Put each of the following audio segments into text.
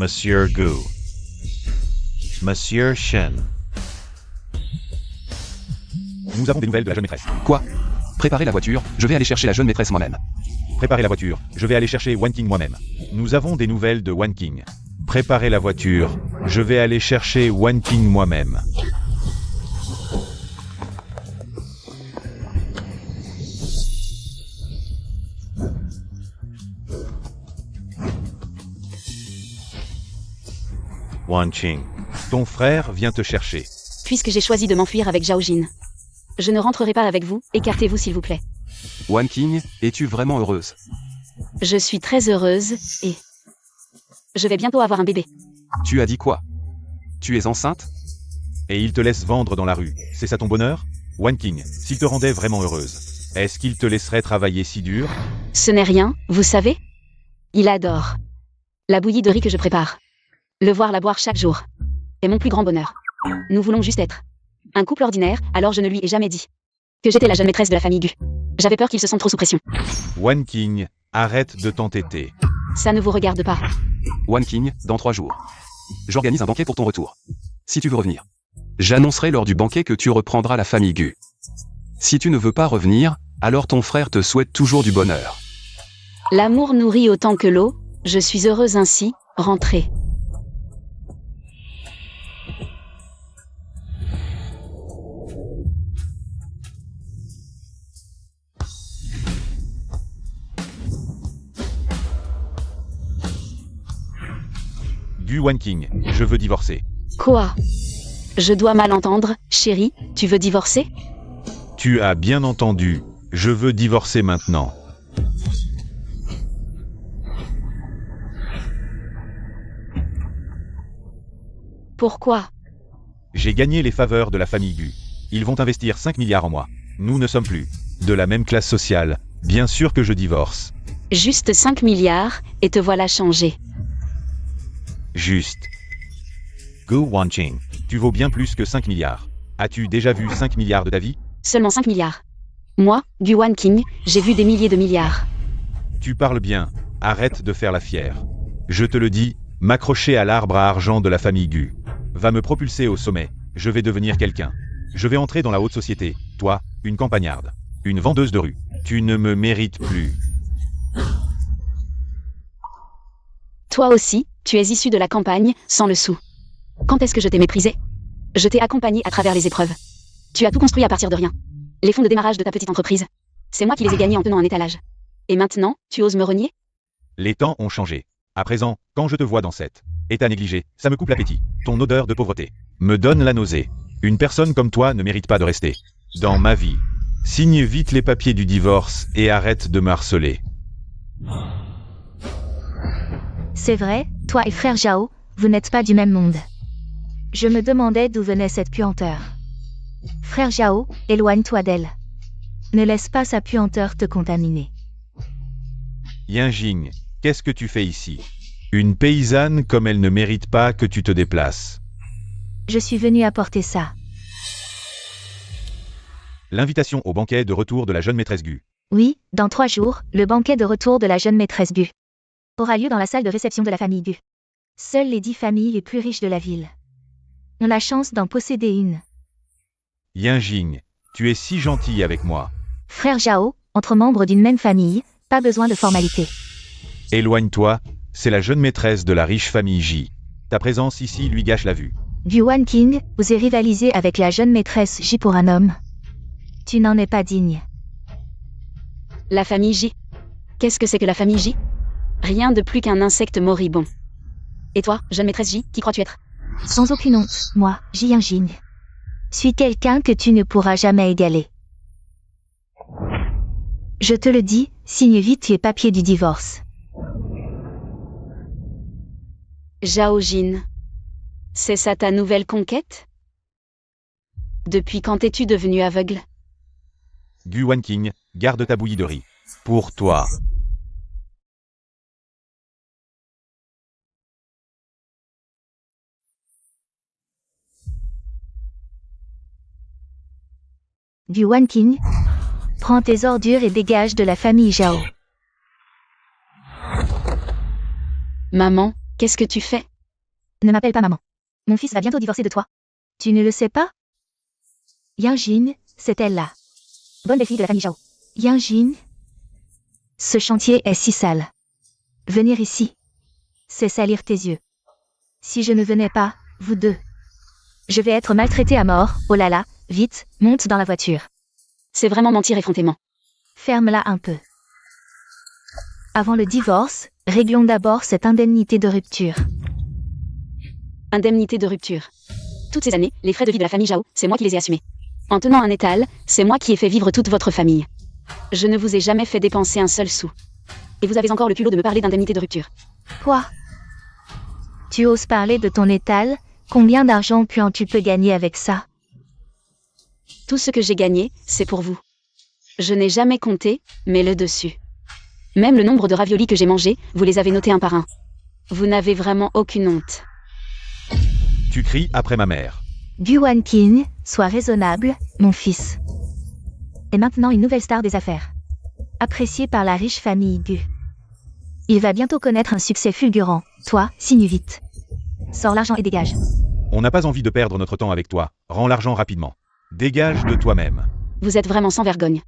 Monsieur Gu. Monsieur Shen. Nous avons des nouvelles de la jeune maîtresse. Quoi? Préparez la voiture, je vais aller chercher la jeune maîtresse moi-même. Préparez la voiture, je vais aller chercher Wan King moi-même. Nous avons des nouvelles de Wan King. Préparez la voiture, je vais aller chercher Wan King moi-même. Wan Qing, ton frère vient te chercher. Puisque j'ai choisi de m'enfuir avec Zhao Jin. Je ne rentrerai pas avec vous, écartez-vous s'il vous plaît. Wan King, es-tu vraiment heureuse? Je suis très heureuse, et... je vais bientôt avoir un bébé. Tu as dit quoi? Tu es enceinte? Et il te laisse vendre dans la rue, c'est ça ton bonheur? Wan King, s'il te rendait vraiment heureuse, est-ce qu'il te laisserait travailler si dur? Ce n'est rien, vous savez? Il adore la bouillie de riz que je prépare. Le voir la boire chaque jour est mon plus grand bonheur. Nous voulons juste être un couple ordinaire, alors je ne lui ai jamais dit que j'étais la jeune maîtresse de la famille Gu. J'avais peur qu'il se sente trop sous pression. Wan King, arrête de t'entêter. Ça ne vous regarde pas. Wan King, dans 3 jours. J'organise un banquet pour ton retour. Si tu veux revenir. J'annoncerai lors du banquet que tu reprendras la famille Gu. Si tu ne veux pas revenir, alors ton frère te souhaite toujours du bonheur. L'amour nourrit autant que l'eau, je suis heureuse ainsi, rentrez. Gu Wan King, je veux divorcer. Quoi? Je dois mal entendre, chérie, tu veux divorcer? Tu as bien entendu, je veux divorcer maintenant. Pourquoi? J'ai gagné les faveurs de la famille Gu. Ils vont investir 5 milliards en moi. Nous ne sommes plus De la même classe sociale, bien sûr que je divorce. Juste 5 milliards, et te voilà changé. Juste. Gu Wan Qing, tu vaux bien plus que 5 milliards. As-tu déjà vu 5 milliards de ta vie? Seulement 5 milliards. Moi, Gu Wan King, j'ai vu des milliers de milliards. Tu parles bien, arrête de faire la fière. Je te le dis, m'accrocher à l'arbre à argent de la famille Gu va me propulser au sommet, je vais devenir quelqu'un. Je vais entrer dans la haute société, toi, une campagnarde, une vendeuse de rue. Tu ne me mérites plus. Toi aussi, tu es issu de la campagne, sans le sou. Quand est-ce que je t'ai méprisé? Je t'ai accompagné à travers les épreuves. Tu as tout construit à partir de rien. Les fonds de démarrage de ta petite entreprise. C'est moi qui les ai gagnés en tenant un étalage. Et maintenant, tu oses me renier? Les temps ont changé. À présent, quand je te vois dans cet état négligé, ça me coupe l'appétit. Ton odeur de pauvreté Me donne la nausée. Une personne comme toi ne mérite pas de rester dans ma vie. Signe vite les papiers du divorce et arrête de me harceler. C'est vrai, toi et frère Zhao, vous n'êtes pas du même monde. Je me demandais d'où venait cette puanteur. Frère Zhao, éloigne-toi d'elle. Ne laisse pas sa puanteur te contaminer. Yinjing, qu'est-ce que tu fais ici? Une paysanne comme elle ne mérite pas que tu te déplaces. Je suis venu apporter ça. L'invitation au banquet de retour de la jeune maîtresse Gu. Oui, dans 3 jours, le banquet de retour de la jeune maîtresse Gu aura lieu dans la salle de réception de la famille Gu. Seules les 10 familles les plus riches de la ville ont la chance d'en posséder une. Yinjing, tu es si gentil avec moi. Frère Zhao, entre membres d'une même famille, pas besoin de formalité. Éloigne-toi, c'est la jeune maîtresse de la riche famille J. Ta présence ici lui gâche la vue. Gu Wan King, osez rivaliser avec la jeune maîtresse J pour un homme. Tu n'en es pas digne. La famille J. Qu'est-ce que c'est que la famille J? Rien de plus qu'un insecte moribond. Et toi, jeune maîtresse J, qui crois-tu être? Sans aucune honte, moi, Ji Yinjing, suis quelqu'un que tu ne pourras jamais égaler. Je te le dis, signe vite tes papiers du divorce. Zhao Jin. C'est ça ta nouvelle conquête? Depuis quand es-tu devenu aveugle? Gu Wan King, garde ta bouillie de riz. Pour toi. Gu Wan King, prends tes ordures et dégage de la famille Zhao. Maman, qu'est-ce que tu fais? Ne m'appelle pas maman. Mon fils va bientôt divorcer de toi. Tu ne le sais pas? Yanjin, c'est elle là. Bonne belle fille de la famille Zhao. Yanjin. Ce chantier est si sale. Venir ici, c'est salir tes yeux. Si je ne venais pas, vous deux. Je vais être maltraitée à mort, oh là là, vite, monte dans la voiture. C'est vraiment mentir effrontément. Ferme-la un peu. Avant le divorce, réglons d'abord cette indemnité de rupture. Indemnité de rupture. Toutes ces années, les frais de vie de la famille Zhao, c'est moi qui les ai assumés. En tenant un étal, c'est moi qui ai fait vivre toute votre famille. Je ne vous ai jamais fait dépenser un seul sou. Et vous avez encore le culot de me parler d'indemnité de rupture. Quoi? Tu oses parler de ton étal? Combien d'argent tu peux gagner avec ça? Tout ce que j'ai gagné, c'est pour vous. Je n'ai jamais compté, mais le dessus. Même le nombre de raviolis que j'ai mangés, vous les avez notés un par un. Vous n'avez vraiment aucune honte. Tu cries après ma mère. Gu Wanqing, sois raisonnable, mon fils. Et maintenant une nouvelle star des affaires. Apprécié par la riche famille Gu. Il va bientôt connaître un succès fulgurant. Toi, signe vite. Sors l'argent et dégage. On n'a pas envie de perdre notre temps avec toi. Rends l'argent rapidement. Dégage de toi-même. Vous êtes vraiment sans vergogne.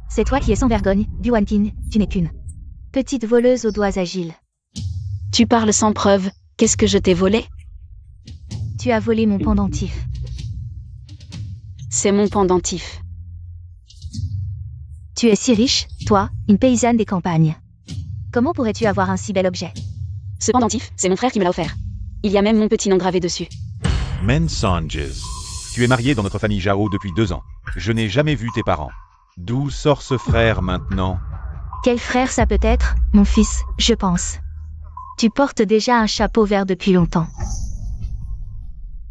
C'est toi qui es sans vergogne, Gu Wanqing, tu n'es qu'une petite voleuse aux doigts agiles. Tu parles sans preuve, qu'est-ce que je t'ai volé? Tu as volé mon pendentif. C'est mon pendentif. Tu es si riche, toi, une paysanne des campagnes. Comment pourrais-tu avoir un si bel objet? Ce pendentif, c'est mon frère qui me l'a offert. Il y a même mon petit nom gravé dessus. Mensonges. Tu es marié dans notre famille Zhao depuis 2 ans. Je n'ai jamais vu tes parents. D'où sort ce frère maintenant? Quel frère ça peut être, mon fils, je pense. Tu portes déjà un chapeau vert depuis longtemps.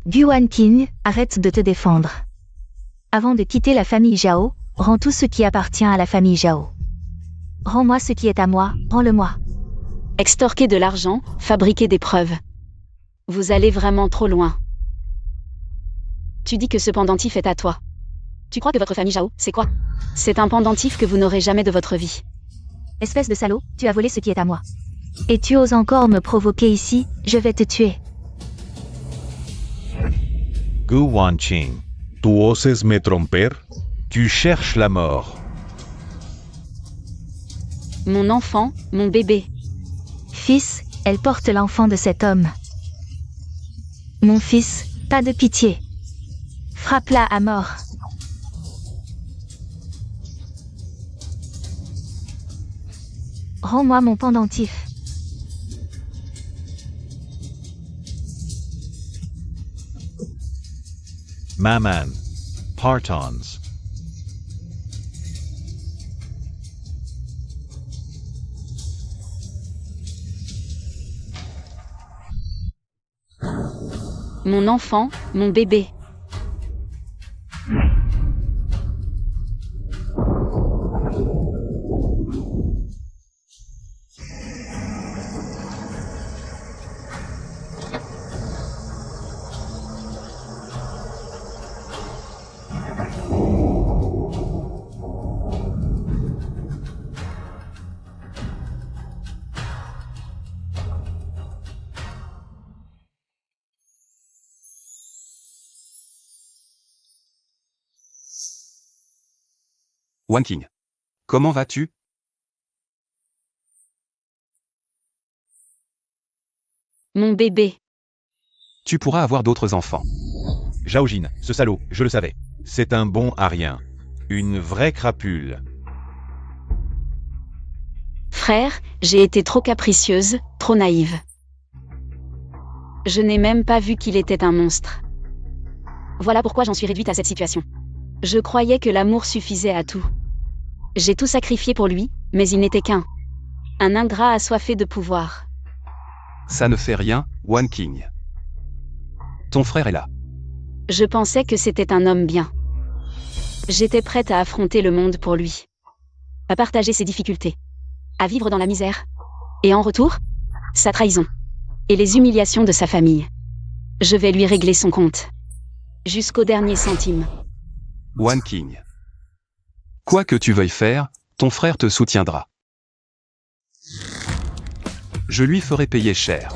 Gu Wanqing, arrête de te défendre. Avant de quitter la famille Zhao, rends tout ce qui appartient à la famille Zhao. Rends-moi ce qui est à moi, rends-le-moi. Extorquer de l'argent, fabriquer des preuves. Vous allez vraiment trop loin. Tu dis que ce pendentif est à toi. Tu crois que votre famille Zhao, c'est quoi? C'est un pendentif que vous n'aurez jamais de votre vie. Espèce de salaud, tu as volé ce qui est à moi. Et tu oses encore me provoquer ici, je vais te tuer. Gu Wanqing, ¿tú oses me tromper? Tu cherches la mort. Mon enfant, mon bébé. Fils, elle porte l'enfant de cet homme. Mon fils, pas de pitié. Frappe-la à mort. Rends-moi mon pendentif. Maman. Partons. Mon enfant, mon bébé. Wanqing. Comment vas-tu? Mon bébé. Tu pourras avoir d'autres enfants. Zhaojin, ce salaud, je le savais. C'est un bon à rien. Une vraie crapule. Frère, j'ai été trop capricieuse, trop naïve. Je n'ai même pas vu qu'il était un monstre. Voilà pourquoi j'en suis réduite à cette situation. Je croyais que l'amour suffisait à tout. J'ai tout sacrifié pour lui, mais il n'était qu'un ingrat assoiffé de pouvoir. Ça ne fait rien, Wanqing. Ton frère est là. Je pensais que c'était un homme bien. J'étais prête à affronter le monde pour lui. À partager ses difficultés. À vivre dans la misère. Et en retour, sa trahison. Et les humiliations de sa famille. Je vais lui régler son compte. Jusqu'au dernier centime. Wanqing. Quoi que tu veuilles faire, ton frère te soutiendra. Je lui ferai payer cher.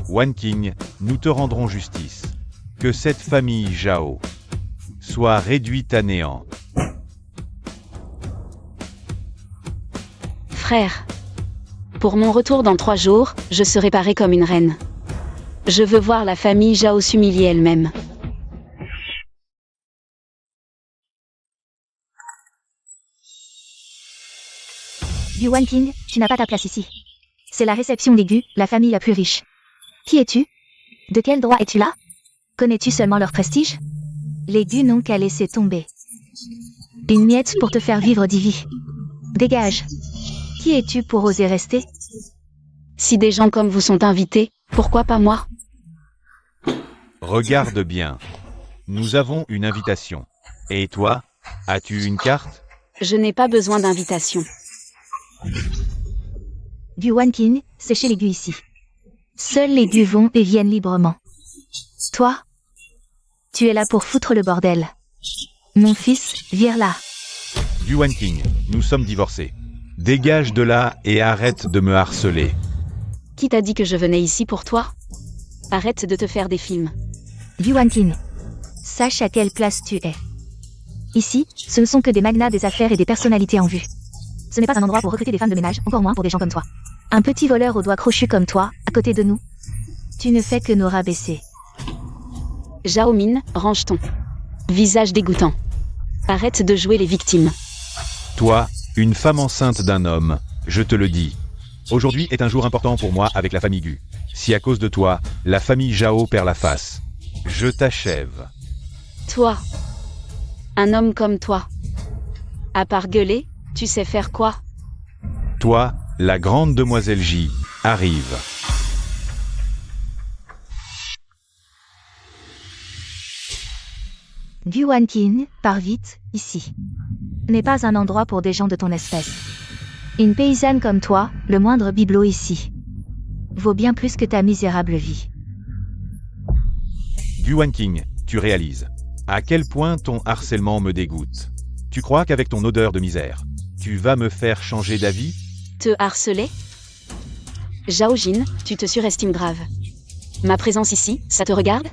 Wan King, nous te rendrons justice. Que cette famille Zhao soit réduite à néant. Frère. Pour mon retour dans 3 jours, je serai parée comme une reine. Je veux voir la famille Zhao s'humilier elle-même. Yuan King, tu n'as pas ta place ici. C'est la réception des Gu, la famille la plus riche. Qui es-tu? De quel droit es-tu là? Connais-tu seulement leur prestige? Les Gu n'ont qu'à laisser tomber. Une miette pour te faire vivre d'Ivy. Dégage. Qui es-tu pour oser rester? Si des gens comme vous sont invités, pourquoi pas moi? Regarde bien. Nous avons une invitation. Et toi, as-tu une carte? Je n'ai pas besoin d'invitation. Yuan King, c'est chez les Gu ici. Seuls les Gu vont et viennent librement. Toi? Tu es là pour foutre le bordel. Mon fils, vire-la. Yuan King, nous sommes divorcés. Dégage de là et arrête de me harceler. Qui t'a dit que je venais ici pour toi? Arrête de te faire des films. Yuan King, sache à quelle place tu es. Ici, ce ne sont que des magnats des affaires et des personnalités en vue. Ce n'est pas un endroit pour recruter des femmes de ménage, encore moins pour des gens comme toi. Un petit voleur aux doigts crochus comme toi, à côté de nous. Tu ne fais que nous rabaisser. Zhao Min, range ton visage dégoûtant. Arrête de jouer les victimes. Toi, une femme enceinte d'un homme, je te le dis. Aujourd'hui est un jour important pour moi avec la famille Gu. Si à cause de toi, la famille Zhao perd la face, je t'achève. Toi. Un homme comme toi. À part gueuler, tu sais faire quoi? Toi, la grande demoiselle J, arrive. Yuan King, pars vite, ici. N'est pas un endroit pour des gens de ton espèce. Une paysanne comme toi, le moindre bibelot ici, vaut bien plus que ta misérable vie. Yuan King, tu réalises à quel point ton harcèlement me dégoûte. Tu crois qu'avec ton odeur de misère, tu vas me faire changer d'avis? Te harceler? Zhao Jin, tu te surestimes grave. Ma présence ici, ça te regarde?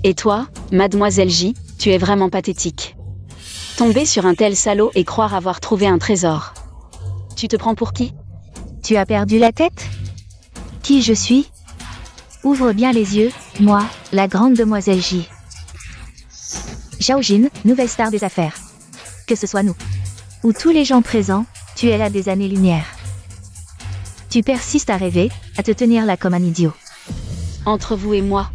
Et toi, mademoiselle J, tu es vraiment pathétique. Tomber sur un tel salaud et croire avoir trouvé un trésor. Tu te prends pour qui? Tu as perdu la tête? Qui je suis? Ouvre bien les yeux, moi, la grande demoiselle J. Zhao Jin, nouvelle star des affaires. Que ce soit nous ou tous les gens présents, tu es là des années-lumière. Tu persistes à rêver, à te tenir là comme un idiot. Entre vous et moi,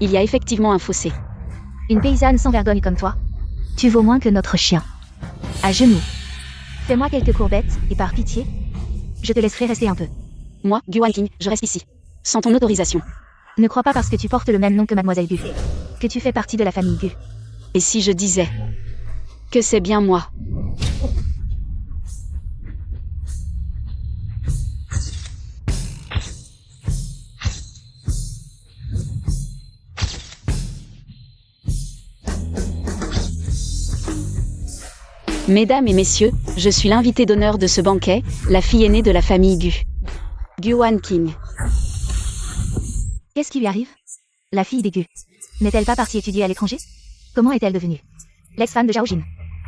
il y a effectivement un fossé. Une paysanne sans vergogne comme toi, tu vaux moins que notre chien. À genoux. Fais-moi quelques courbettes, et par pitié, je te laisserai rester un peu. Moi, Yuan King, je reste ici. Sans ton autorisation. Ne crois pas parce que tu portes le même nom que mademoiselle Gu, que tu fais partie de la famille Gu. Et si je disais que c'est bien moi? Mesdames et messieurs, je suis l'invité d'honneur de ce banquet, la fille aînée de la famille Gu. Yuan King. Qu'est-ce qui lui arrive? La fille des Gu. N'est-elle pas partie étudier à l'étranger? Comment est-elle devenue l'ex-femme de Zhao Jin?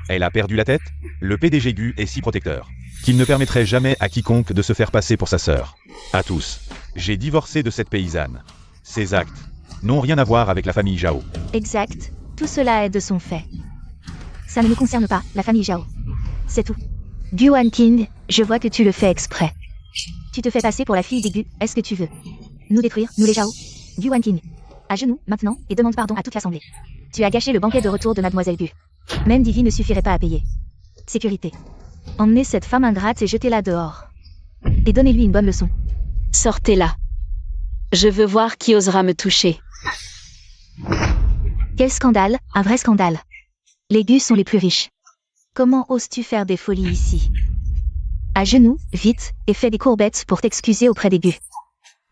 Elle a perdu la tête? Le PDG Gu est si protecteur qu'il ne permettrait jamais à quiconque de se faire passer pour sa sœur. À tous, j'ai divorcé de cette paysanne. Ces actes n'ont rien à voir avec la famille Zhao. Exact, tout cela est de son fait. Ça ne nous concerne pas, la famille Zhao. C'est tout. Yuan King, je vois que tu le fais exprès. Tu te fais passer pour la fille des Gu, est-ce que tu veux nous détruire, nous les Zhao? Yuan King. À genoux, maintenant, et demande pardon à toute l'assemblée. Tu as gâché le banquet de retour de mademoiselle Gu. Même Divy ne suffirait pas à payer. Sécurité. Emmenez cette femme ingrate et jetez-la dehors. Et donnez-lui une bonne leçon. Sortez-la. Je veux voir qui osera me toucher. Quel scandale, un vrai scandale. Les Gu sont les plus riches. Comment oses-tu faire des folies ici? À genoux, vite, et fais des courbettes pour t'excuser auprès des Gu.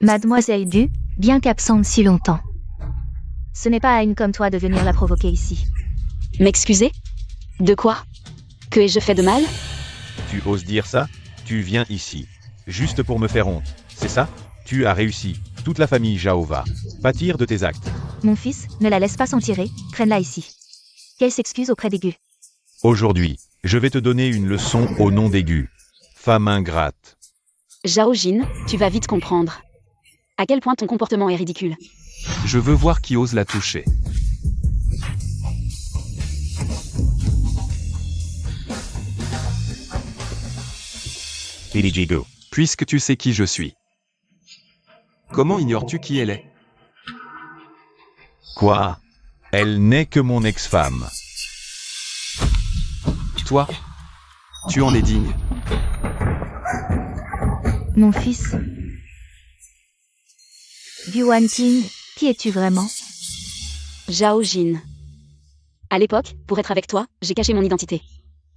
Mademoiselle Gu, bien qu'absente si longtemps. Ce n'est pas à une comme toi de venir la provoquer ici. M'excuser? De quoi? Que ai-je fait de mal? Tu oses dire ça? Tu viens ici juste pour me faire honte, c'est ça? Tu as réussi. Toute la famille Zhao va pâtir de tes actes. Mon fils, ne la laisse pas s'en tirer, traîne-la ici. Qu'elle s'excuse auprès des Gu. Aujourd'hui, je vais te donner une leçon au nom des Gu. Femme ingrate. Zhao Jin, tu vas vite comprendre. À quel point ton comportement est ridicule. Je veux voir qui ose la toucher. PDG Gu. Puisque tu sais qui je suis. Comment ignores-tu qui elle est? Quoi? Elle n'est que mon ex-femme. Toi, tu en es digne. Mon fils. Yuan King, qui es-tu vraiment? Zhao Jin. À l'époque, pour être avec toi, j'ai caché mon identité.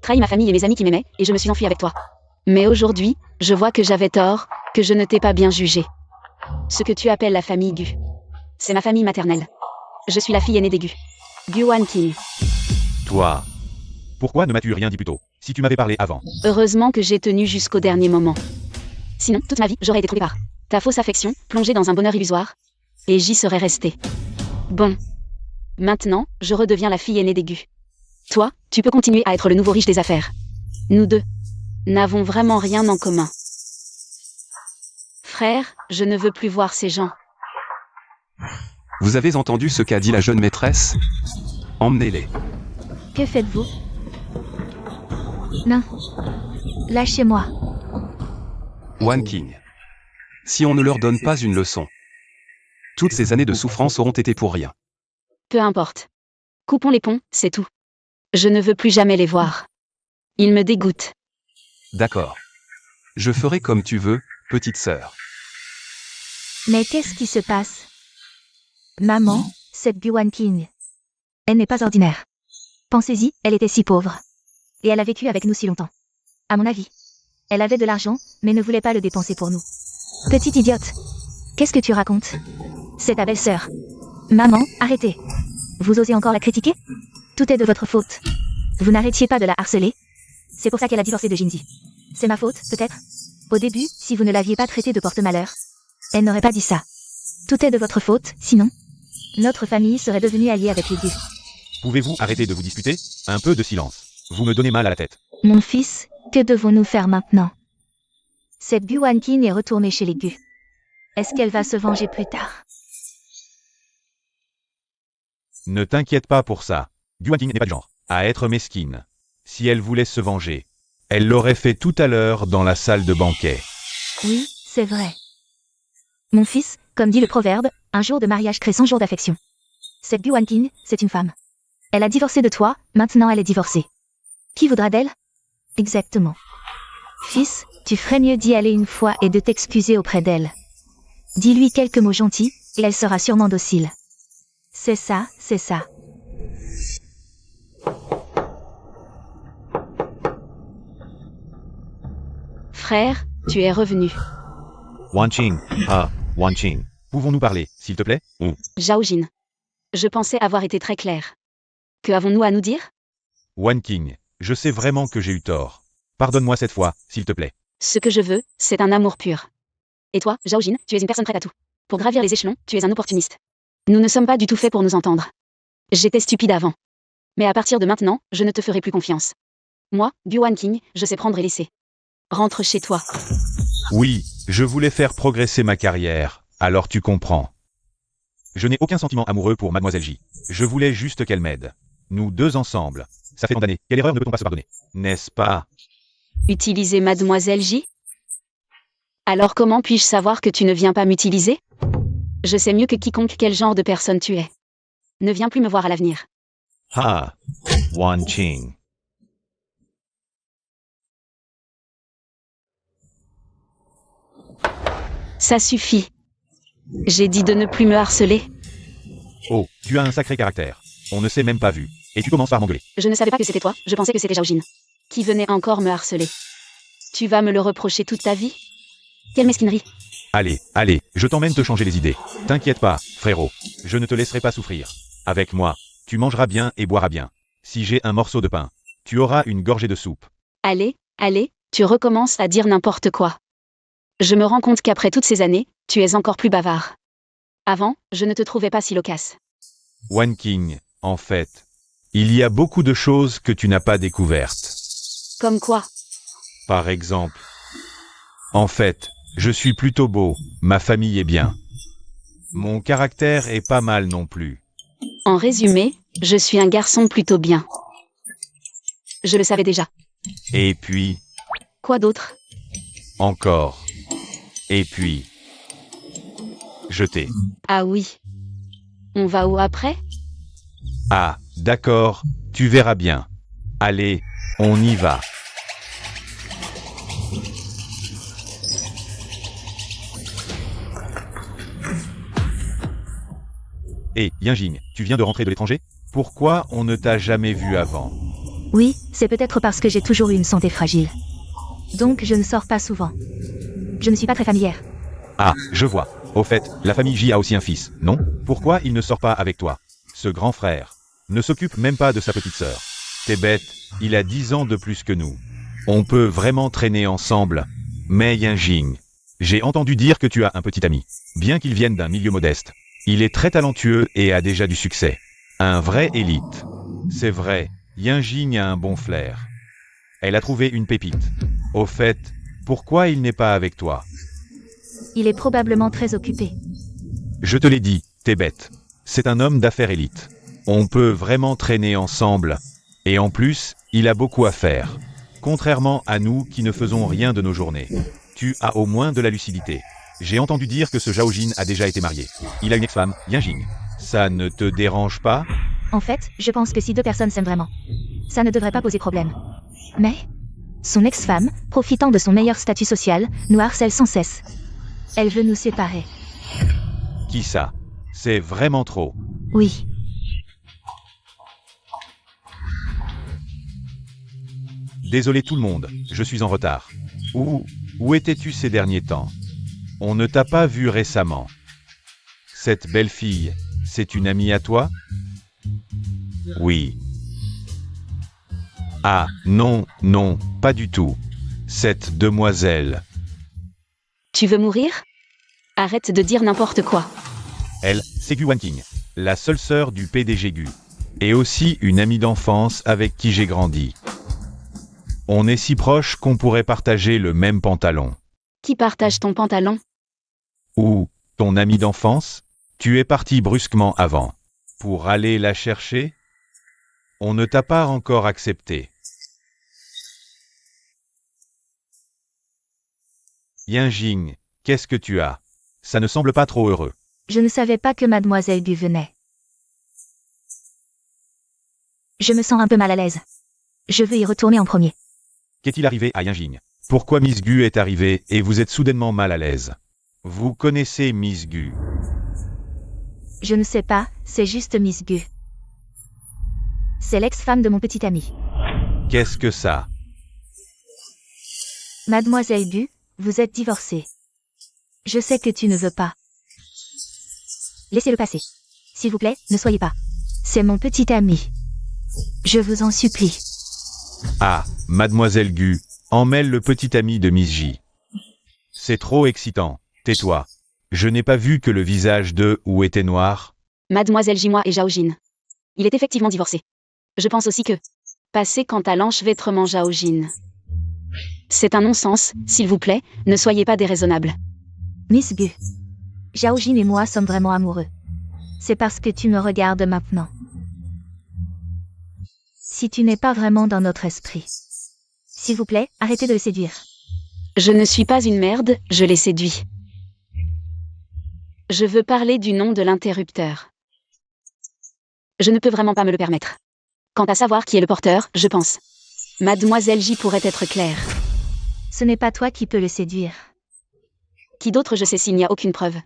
Trahi ma famille et mes amis qui m'aimaient, et je me suis enfui avec toi. Mais aujourd'hui, je vois que j'avais tort, que je ne t'ai pas bien jugé. Ce que tu appelles la famille Gu. C'est ma famille maternelle. Je suis la fille aînée des Gu. Yuan King. Toi. Pourquoi ne m'as-tu rien dit plus tôt? Si tu m'avais parlé avant. Heureusement que j'ai tenu jusqu'au dernier moment. Sinon, toute ma vie, j'aurais été trompée par ta fausse affection, plongée dans un bonheur illusoire. Et j'y serais restée. Bon. Maintenant, je redeviens la fille aînée des Gu. Toi, tu peux continuer à être le nouveau riche des affaires. Nous deux n'avons vraiment rien en commun. Frère, je ne veux plus voir ces gens. Vous avez entendu ce qu'a dit la jeune maîtresse? Emmenez-les. Que faites-vous? Non. Lâchez-moi. Wan King. Si on ne leur donne pas une leçon, toutes ces années de souffrance auront été pour rien. Peu importe. Coupons les ponts, c'est tout. Je ne veux plus jamais les voir. Ils me dégoûtent. D'accord. Je ferai comme tu veux, petite sœur. Mais qu'est-ce qui se passe? Maman, cette Yuan King. Elle n'est pas ordinaire. Pensez-y, elle était si pauvre. Et elle a vécu avec nous si longtemps. À mon avis. Elle avait de l'argent, mais ne voulait pas le dépenser pour nous. Petite idiote. Qu'est-ce que tu racontes? C'est ta belle-sœur. Maman, arrêtez. Vous osez encore la critiquer? Tout est de votre faute. Vous n'arrêtiez pas de la harceler. C'est pour ça qu'elle a divorcé de Jinzi. C'est ma faute, peut-être? Au début, si vous ne l'aviez pas traitée de porte-malheur, elle n'aurait pas dit ça. Tout est de votre faute, sinon, notre famille serait devenue alliée avec les Gu. Pouvez-vous arrêter de vous disputer? Un peu de silence. Vous me donnez mal à la tête. Mon fils, que devons-nous faire maintenant? Cette Yuan King est retournée chez les Gu. Est-ce qu'elle va se venger plus tard? Ne t'inquiète pas pour ça. Yuan King n'est pas du genre à être mesquine. Si elle voulait se venger, elle l'aurait fait tout à l'heure dans la salle de banquet. Oui, c'est vrai. Mon fils, comme dit le proverbe, un jour de mariage crée 100 jours d'affection. Cette Yuan King, c'est une femme. Elle a divorcé de toi, maintenant elle est divorcée. Qui voudra d'elle? Exactement. Fils, tu ferais mieux d'y aller une fois et de t'excuser auprès d'elle. Dis-lui quelques mots gentils, et elle sera sûrement docile. C'est ça, c'est ça. Frère, tu es revenu. Wanqing. Ah, Wanqing. Pouvons-nous parler, s'il te plaît? Zhao Jin. Je pensais avoir été très clair. Que avons-nous à nous dire? Wanqing, je sais vraiment que j'ai eu tort. Pardonne-moi cette fois, s'il te plaît. Ce que je veux, c'est un amour pur. Et toi, Zhao Jin, tu es une personne prête à tout. Pour gravir les échelons, tu es un opportuniste. Nous ne sommes pas du tout faits pour nous entendre. J'étais stupide avant. Mais à partir de maintenant, je ne te ferai plus confiance. Moi, Yuan King, je sais prendre et laisser. Rentre chez toi. Oui, je voulais faire progresser ma carrière, alors tu comprends. Je n'ai aucun sentiment amoureux pour Mademoiselle J. Je voulais juste qu'elle m'aide. Nous deux ensemble. Ça fait tant d'années. Quelle erreur ne peut-on pas se pardonner? N'est-ce pas? Utiliser Mademoiselle J? Alors comment puis-je savoir que tu ne viens pas m'utiliser? Je sais mieux que quiconque quel genre de personne tu es. Ne viens plus me voir à l'avenir. Ah, Wanqing. Ça suffit. J'ai dit de ne plus me harceler. Oh, tu as un sacré caractère. On ne s'est même pas vu. Et tu commences par m'engueuler. Je ne savais pas que c'était toi, je pensais que c'était Zhao Jin. Qui venait encore me harceler. Tu vas me le reprocher toute ta vie? Quelle mesquinerie. Allez, allez, je t'emmène te changer les idées. T'inquiète pas, frérot. Je ne te laisserai pas souffrir. Avec moi, tu mangeras bien et boiras bien. Si j'ai un morceau de pain, tu auras une gorgée de soupe. Allez, allez, tu recommences à dire n'importe quoi. Je me rends compte qu'après toutes ces années, tu es encore plus bavard. Avant, je ne te trouvais pas si loquace. Wanking, en fait. Il y a beaucoup de choses que tu n'as pas découvertes. Comme quoi? Par exemple. En fait, je suis plutôt beau, ma famille est bien. Mon caractère est pas mal non plus. En résumé, je suis un garçon plutôt bien. Je le savais déjà. Et puis, Quoi d'autre? encore. Et puis, je t'ai. Ah oui. On va où après? Ah, d'accord, tu verras bien. Allez, on y va. Hé, Yinjing, tu viens de rentrer de l'étranger? Pourquoi on ne t'a jamais vu avant? Oui, c'est peut-être parce que j'ai toujours eu une santé fragile. Donc je ne sors pas souvent. Je ne suis pas très familière. Ah, je vois. Au fait, la famille J a aussi un fils, non? Pourquoi il ne sort pas avec toi? Ce grand frère ne s'occupe même pas de sa petite sœur. T'es bête, il a 10 ans de plus que nous. On peut vraiment traîner ensemble. Mais Yinjing, j'ai entendu dire que tu as un petit ami. Bien qu'il vienne d'un milieu modeste, il est très talentueux et a déjà du succès. Un vrai élite. C'est vrai, Yinjing a un bon flair. Elle a trouvé une pépite. Au fait, pourquoi il n'est pas avec toi? Il est probablement très occupé. Je te l'ai dit, t'es bête. C'est un homme d'affaires élite. On peut vraiment traîner ensemble. Et en plus, il a beaucoup à faire. Contrairement à nous qui ne faisons rien de nos journées. Tu as au moins de la lucidité. J'ai entendu dire que ce Zhao Jin a déjà été marié. Il a une ex-femme, Yinjing. Ça ne te dérange pas? En fait, je pense que si deux personnes s'aiment vraiment, ça ne devrait pas poser problème. Mais son ex-femme, profitant de son meilleur statut social, nous harcèle sans cesse. Elle veut nous séparer. Qui ça? C'est vraiment trop. Oui. Désolé tout le monde, je suis en retard. Où étais-tu ces derniers temps? On ne t'a pas vu récemment. Cette belle fille, c'est une amie à toi? Oui. Ah, non, non, pas du tout. Cette demoiselle, Tu veux mourir? Arrête de dire n'importe quoi. elle, c'est Gu Wanking, la seule sœur du PDG Gu. Et aussi une amie d'enfance avec qui j'ai grandi. On est si proches qu'on pourrait partager le même pantalon. Qui partage ton pantalon? Ou, ton ami d'enfance? Tu es parti brusquement avant. Pour aller la chercher? On ne t'a pas encore accepté. Yinjing, qu'est-ce que tu as? Ça ne semble pas trop heureux. Je ne savais pas que Mademoiselle Gu venait. Je me sens un peu mal à l'aise. Je veux y retourner en premier. Qu'est-il arrivé à Yinjing? Pourquoi Miss Gu est arrivée et vous êtes soudainement mal à l'aise? Vous connaissez Miss Gu? Je ne sais pas, c'est juste Miss Gu. C'est l'ex-femme de mon petit ami. Qu'est-ce que ça? Mademoiselle Gu, vous êtes divorcée. Je sais que tu ne veux pas. Laissez-le passer. S'il vous plaît, ne soyez pas. C'est mon petit ami. Je vous en supplie. Ah, Mademoiselle Gu, emmêle le petit ami de Miss J. C'est trop excitant. Tais-toi. Je n'ai pas vu que le visage de ou était noir. Mademoiselle Jimois et Zhao Jin. Il est effectivement divorcé. Je pense aussi que passer quant à l'enchevêtrement Zhao Jin. C'est un non-sens, s'il vous plaît, ne soyez pas déraisonnable. Miss Gu. Zhao Jin et moi sommes vraiment amoureux. C'est parce que tu me regardes maintenant. Si tu n'es pas vraiment dans notre esprit. S'il vous plaît, arrêtez de le séduire. Je ne suis pas une merde, je l'ai séduit. Je veux parler du nom de l'interrupteur. Je ne peux vraiment pas me le permettre. Quant à savoir qui est le porteur, je pense. Mademoiselle J pourrait être claire. Ce n'est pas toi qui peux le séduire. Qui d'autre je sais s'il n'y a aucune preuve.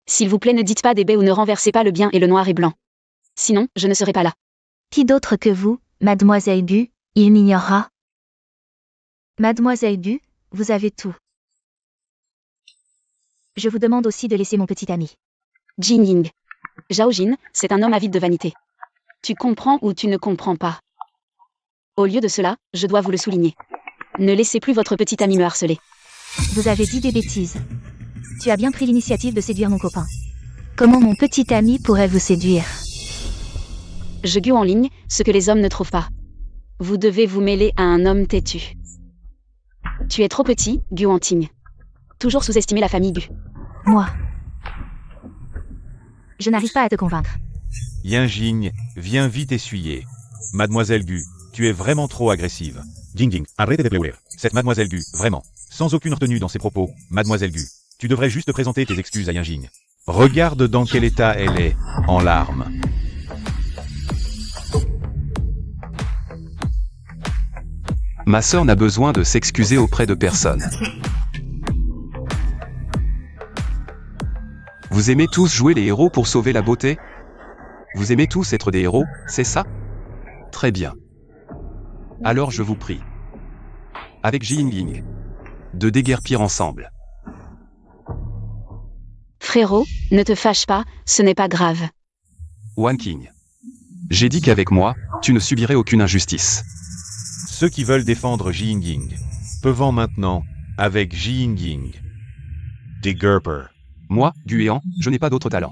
S'il vous plaît ne dites pas des baies ou ne renversez pas le bien et le noir et blanc. Sinon, je ne serai pas là. Qui d'autre que vous, Mademoiselle Gu, il m'ignorera. Mademoiselle Gu, vous avez tout. Je vous demande aussi de laisser mon petit ami. Jin Ying. Zhao Jin, c'est un homme avide de vanité. Tu comprends ou tu ne comprends pas. Au lieu de cela, je dois vous le souligner. Ne laissez plus votre petit ami me harceler. Vous avez dit des bêtises. Tu as bien pris l'initiative de séduire mon copain. Comment mon petit ami pourrait vous séduire? Je gu en ligne, ce que les hommes ne trouvent pas. Vous devez vous mêler à un homme têtu. Tu es trop petit, Gu Wanting. Toujours sous-estimer la famille Gu. Moi. Je n'arrive pas à te convaincre. Yinjing, viens vite essuyer. Mademoiselle Gu, tu es vraiment trop agressive. Jingjing, arrête de pleurer. Cette Mademoiselle Gu, vraiment. Sans aucune retenue dans ses propos, Mademoiselle Gu. Tu devrais juste présenter tes excuses à Yinjing. Regarde dans quel état elle est, en larmes. Ma sœur n'a besoin de s'excuser auprès de personne. Vous aimez tous jouer les héros pour sauver la beauté? Vous aimez tous être des héros, c'est ça? Très bien. Alors je vous prie. Avec Ji Yingying. De déguerpir ensemble. Frérot, ne te fâche pas, ce n'est pas grave. Wanking. J'ai dit qu'avec moi, tu ne subirais aucune injustice. Ceux qui veulent défendre Ji Yingying peuvent maintenant, avec Ji Yingying. Déguerper. Moi, Guéant, je n'ai pas d'autre talent.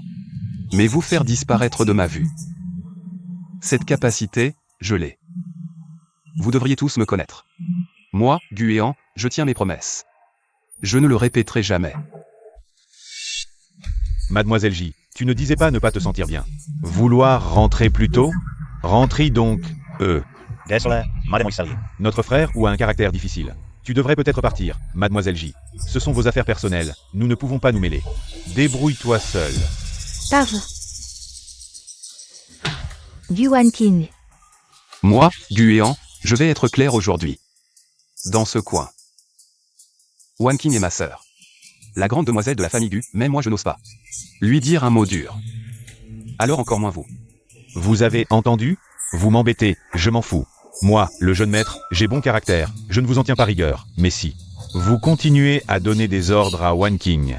Mais vous faire disparaître de ma vue. Cette capacité, je l'ai. Vous devriez tous me connaître. Moi, Guéant, je tiens mes promesses. Je ne le répéterai jamais. Mademoiselle J, tu ne disais pas ne pas te sentir bien. Vouloir rentrer plus tôt? Rentrez donc, Désolé, mademoiselle. Notre frère ou a un caractère difficile. Tu devrais peut-être partir, Mademoiselle J. Ce sont vos affaires personnelles, nous ne pouvons pas nous mêler. Débrouille-toi seul. Pave. Gu Wanking. Moi, Guéant, je vais être clair aujourd'hui. Dans ce coin. Wanking est ma sœur. La grande demoiselle de la famille Gu, même moi je n'ose pas. Lui dire un mot dur. Alors encore moins vous. Vous avez entendu? Vous m'embêtez, je m'en fous. Moi, le jeune maître, j'ai bon caractère, je ne vous en tiens pas rigueur, mais si. Vous continuez à donner des ordres à Wanking.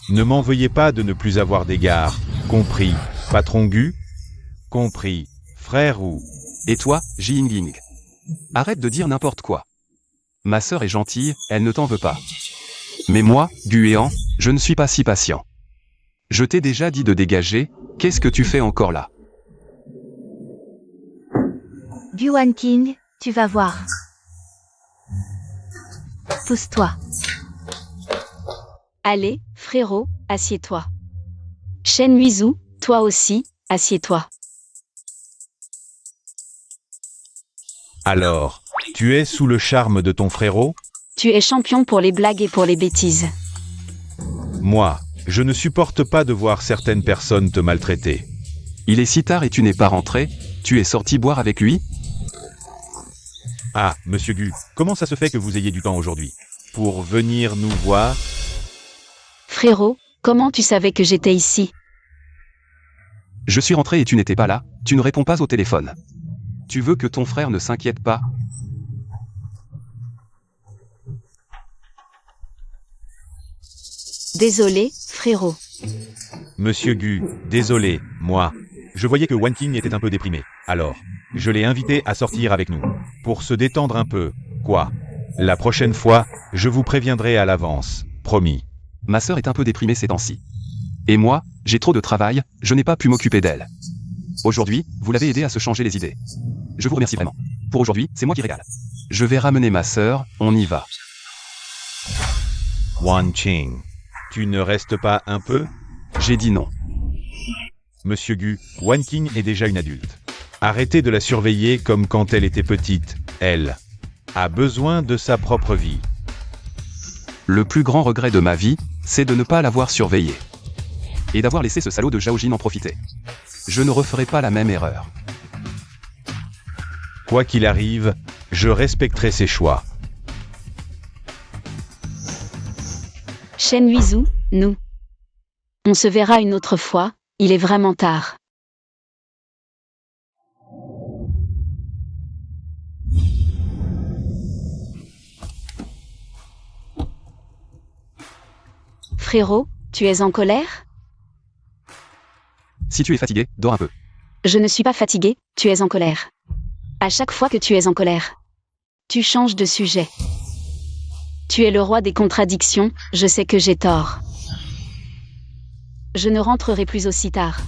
Ne m'en veuillez pas de ne plus avoir d'égard, compris, patron Gu? Compris, frère ou... Et toi, Ji Yingying. Arrête de dire n'importe quoi. Ma sœur est gentille, elle ne t'en veut pas. Mais moi, Guéant, je ne suis pas si patient. Je t'ai déjà dit de dégager, qu'est-ce que tu fais encore là? Gu Wanking, tu vas voir. Pousse-toi. Allez, frérot, assieds-toi. Shen Huizhu, toi aussi, assieds-toi. Alors, tu es sous le charme de ton frérot? Tu es champion pour les blagues et pour les bêtises. Moi, je ne supporte pas de voir certaines personnes te maltraiter. Il est si tard et tu n'es pas rentré, tu es sorti boire avec lui? Ah, monsieur Gu, comment ça se fait que vous ayez du temps aujourd'hui? Pour venir nous voir? Frérot, comment tu savais que j'étais ici? Je suis rentré et tu n'étais pas là, tu ne réponds pas au téléphone. Tu veux que ton frère ne s'inquiète pas? Désolé, frérot. Monsieur Gu, désolé, moi. Je voyais que Wanking était un peu déprimé. Alors, je l'ai invité à sortir avec nous. Pour se détendre un peu, quoi. La prochaine fois, je vous préviendrai à l'avance, promis. Ma sœur est un peu déprimée ces temps-ci. Et moi, j'ai trop de travail, je n'ai pas pu m'occuper d'elle. Aujourd'hui, vous l'avez aidé à se changer les idées. Je vous remercie vraiment. Pour aujourd'hui, c'est moi qui régale. Je vais ramener ma sœur, on y va. Wanqing, tu ne restes pas un peu? J'ai dit non. Monsieur Gu, Wanking est déjà une adulte. Arrêtez de la surveiller comme quand elle était petite. Elle a besoin de sa propre vie. Le plus grand regret de ma vie, c'est de ne pas l'avoir surveillée. Et d'avoir laissé ce salaud de Zhao en profiter. Je ne referai pas la même erreur. Quoi qu'il arrive, je respecterai ses choix. Shen Huizhu, nous. On se verra une autre fois, il est vraiment tard. Frérot, tu es en colère? Si tu es fatigué, dors un peu. Je ne suis pas fatigué, tu es en colère. À chaque fois que tu es en colère, tu changes de sujet. Tu es le roi des contradictions, je sais que j'ai tort. Je ne rentrerai plus aussi tard.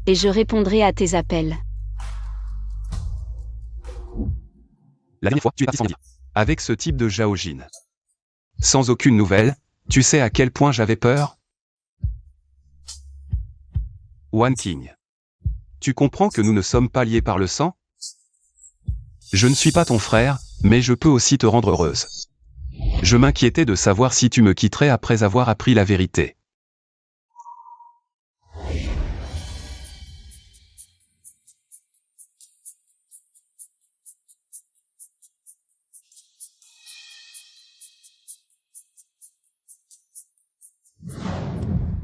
Et je répondrai à tes appels. La dernière fois, tu es parti sans me dire. Avec ce type de Zhaojin. Sans aucune nouvelle, tu sais à quel point j'avais peur? Wan Qing. Tu comprends que nous ne sommes pas liés par le sang? Je ne suis pas ton frère, mais je peux aussi te rendre heureuse. Je m'inquiétais de savoir si tu me quitterais après avoir appris la vérité.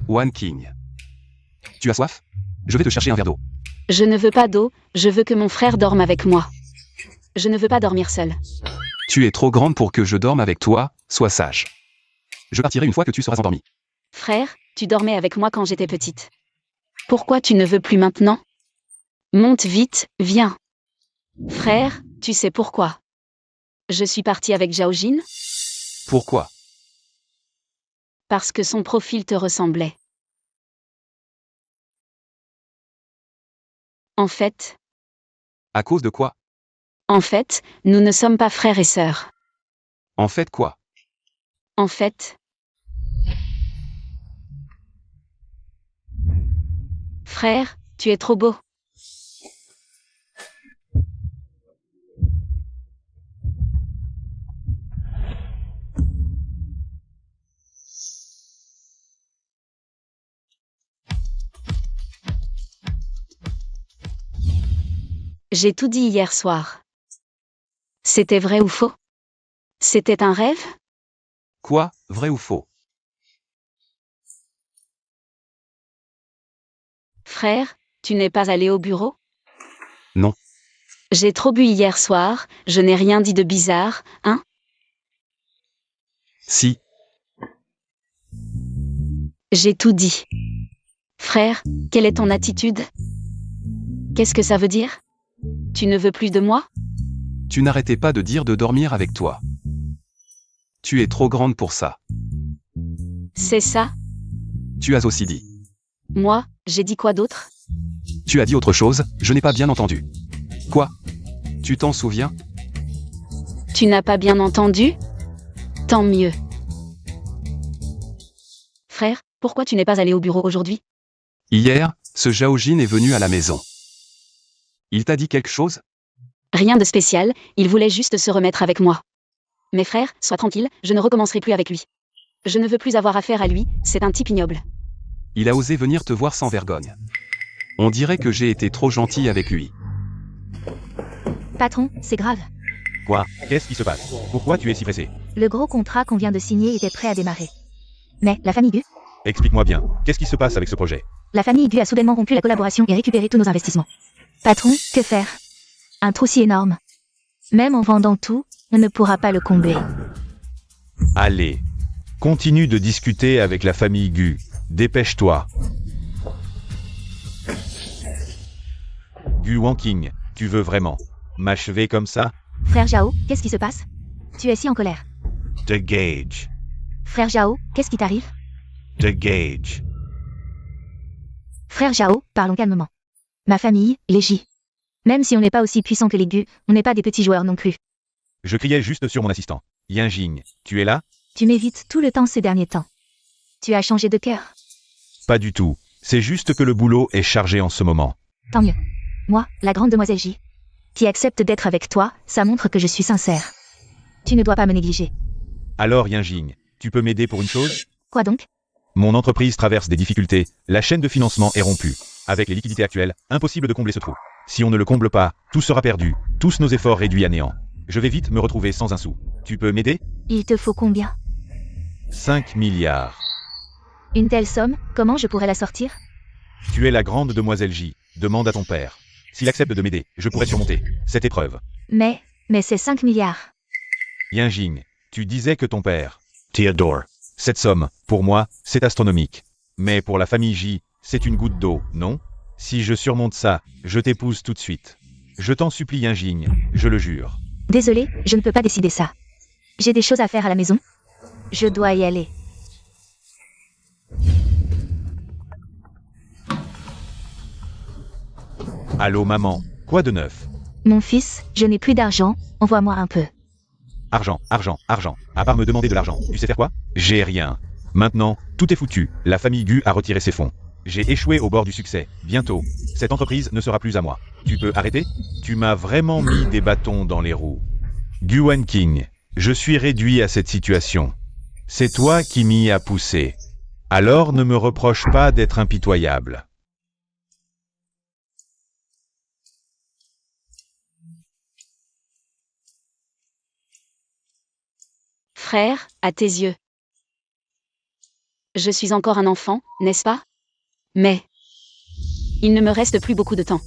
Wan Qing. Tu as soif? Je vais te chercher un verre d'eau. Je ne veux pas d'eau, je veux que mon frère dorme avec moi. Je ne veux pas dormir seul. Tu es trop grande pour que je dorme avec toi, sois sage. Je partirai une fois que tu seras endormie. Frère, tu dormais avec moi quand j'étais petite. Pourquoi tu ne veux plus maintenant? Monte vite, viens. Frère, tu sais pourquoi? Je suis partie avec Zhaojin Pourquoi? parce que son profil te ressemblait. En fait, À cause de quoi? nous ne sommes pas frères et sœurs. En fait quoi? En fait, frère, tu es trop beau. J'ai tout dit hier soir. C'était vrai ou faux? C'était un rêve? Quoi, vrai ou faux? Frère, tu n'es pas allé au bureau? Non. J'ai trop bu hier soir, je n'ai rien dit de bizarre, hein? Si. J'ai tout dit. Frère, quelle est ton attitude? Qu'est-ce que ça veut dire? Tu ne veux plus de moi? Tu n'arrêtais pas de dire de dormir avec toi. Tu es trop grande pour ça. C'est ça? Tu as aussi dit. Moi, j'ai dit quoi d'autre? Tu as dit autre chose, je n'ai pas bien entendu. Quoi? Tu t'en souviens? Tu n'as pas bien entendu? Tant mieux. Frère, pourquoi tu n'es pas allé au bureau aujourd'hui? Hier, ce Zhaojin est venu à la maison. Il t'a dit quelque chose? Rien de spécial, il voulait juste se remettre avec moi. Mais frère, sois tranquille, je ne recommencerai plus avec lui. Je ne veux plus avoir affaire à lui, c'est un type ignoble. Il a osé venir te voir sans vergogne. On dirait que j'ai été trop gentil avec lui. Patron, c'est grave. Quoi? Qu'est-ce qui se passe? Pourquoi tu es si pressé? Le gros contrat qu'on vient de signer était prêt à démarrer. Mais la famille Gu? Explique-moi bien, qu'est-ce qui se passe avec ce projet? La famille Gu a soudainement rompu la collaboration et récupéré tous nos investissements. Patron, que faire? Un trou si énorme. Même en vendant tout, on ne pourra pas le combler. Allez, continue de discuter avec la famille Gu. Dépêche-toi. Gu Wanqing, tu veux vraiment m'achever comme ça? Frère Zhao, qu'est-ce qui se passe? Tu es si en colère. The Gage. Frère Zhao, qu'est-ce qui t'arrive? The Gage. Frère Zhao, parlons calmement. Ma famille, les J. Même si on n'est pas aussi puissant que les Gu, on n'est pas des petits joueurs non plus. Je criais juste sur mon assistant. Yinjing, tu es là? Tu m'évites tout le temps ces derniers temps. Tu as changé de cœur. Pas du tout. C'est juste que le boulot est chargé en ce moment. Tant mieux. Moi, la grande demoiselle J, qui accepte d'être avec toi, ça montre que je suis sincère. Tu ne dois pas me négliger. Alors Yinjing, tu peux m'aider pour une chose? Quoi donc? Mon entreprise traverse des difficultés, la chaîne de financement est rompue. Avec les liquidités actuelles, impossible de combler ce trou. Si on ne le comble pas, tout sera perdu, tous nos efforts réduits à néant. Je vais vite me retrouver sans un sou. Tu peux m'aider? Il te faut combien? 5 milliards. Une telle somme, comment je pourrais la sortir? Tu es la grande demoiselle J, demande à ton père. S'il accepte de m'aider, je pourrais surmonter cette épreuve. Mais c'est 5 milliards. Yinjing, tu disais que ton père... Theodore. Cette somme, pour moi, c'est astronomique. Mais pour la famille J, c'est une goutte d'eau, non? Si je surmonte ça, je t'épouse tout de suite. Je t'en supplie Yinjing, je le jure. Désolé, je ne peux pas décider ça. J'ai des choses à faire à la maison. Je dois y aller. Allô maman, quoi de neuf? Mon fils, je n'ai plus d'argent, envoie-moi un peu. Argent, argent, argent. À part me demander de l'argent, tu sais faire quoi? J'ai rien. Maintenant, tout est foutu. La famille Gu a retiré ses fonds. J'ai échoué au bord du succès. Bientôt, cette entreprise ne sera plus à moi. Tu peux arrêter? Tu m'as vraiment mis des bâtons dans les roues. Gu Wanking, je suis réduit à cette situation. C'est toi qui m'y as poussé. Alors ne me reproche pas d'être impitoyable. Frère, à tes yeux. Je suis encore un enfant, n'est-ce pas? Mais il ne me reste plus beaucoup de temps.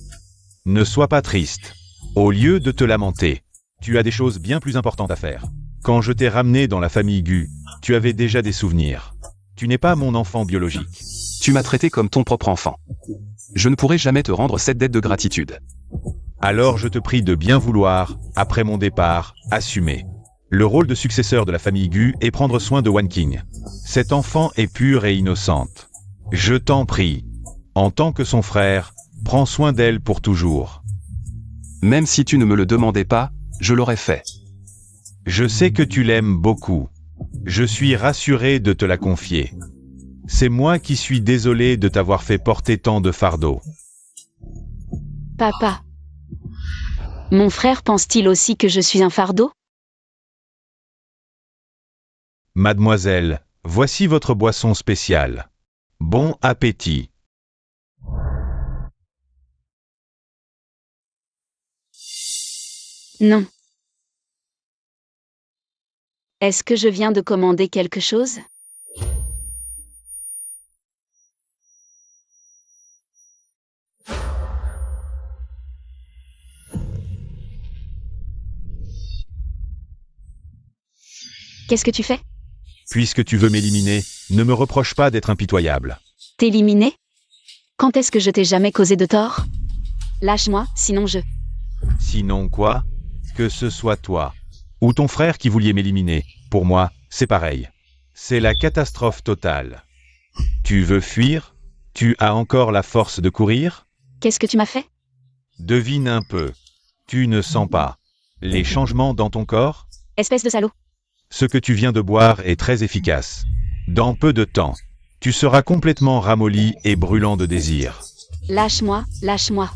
Ne sois pas triste. Au lieu de te lamenter, tu as des choses bien plus importantes à faire. Quand je t'ai ramené dans la famille Gu, tu avais déjà des souvenirs. Tu n'es pas mon enfant biologique. Tu m'as traité comme ton propre enfant. Je ne pourrai jamais te rendre cette dette de gratitude. Alors je te prie de bien vouloir, après mon départ, assumer. Le rôle de successeur de la famille Gu est prendre soin de Wanking. Cet enfant est pure et innocente. Je t'en prie, en tant que son frère, prends soin d'elle pour toujours. Même si tu ne me le demandais pas, je l'aurais fait. Je sais que tu l'aimes beaucoup. Je suis rassuré de te la confier. C'est moi qui suis désolé de t'avoir fait porter tant de fardeaux. Papa. Mon frère pense-t-il aussi que je suis un fardeau? Mademoiselle, voici votre boisson spéciale. Bon appétit. Non. Est-ce que je viens de commander quelque chose? Qu'est-ce que tu fais? Puisque tu veux m'éliminer, ne me reproche pas d'être impitoyable. T'éliminer? Quand est-ce que je t'ai jamais causé de tort? Lâche-moi, sinon je... Sinon quoi? Que ce soit toi ou ton frère qui vouliez m'éliminer, pour moi, c'est pareil. C'est la catastrophe totale. Tu veux fuir? Tu as encore la force de courir? Qu'est-ce que tu m'as fait? Devine un peu. Tu ne sens pas les changements dans ton corps? Espèce de salaud. Ce que tu viens de boire est très efficace. Dans peu de temps, tu seras complètement ramolli et brûlant de désir. Lâche-moi, lâche-moi.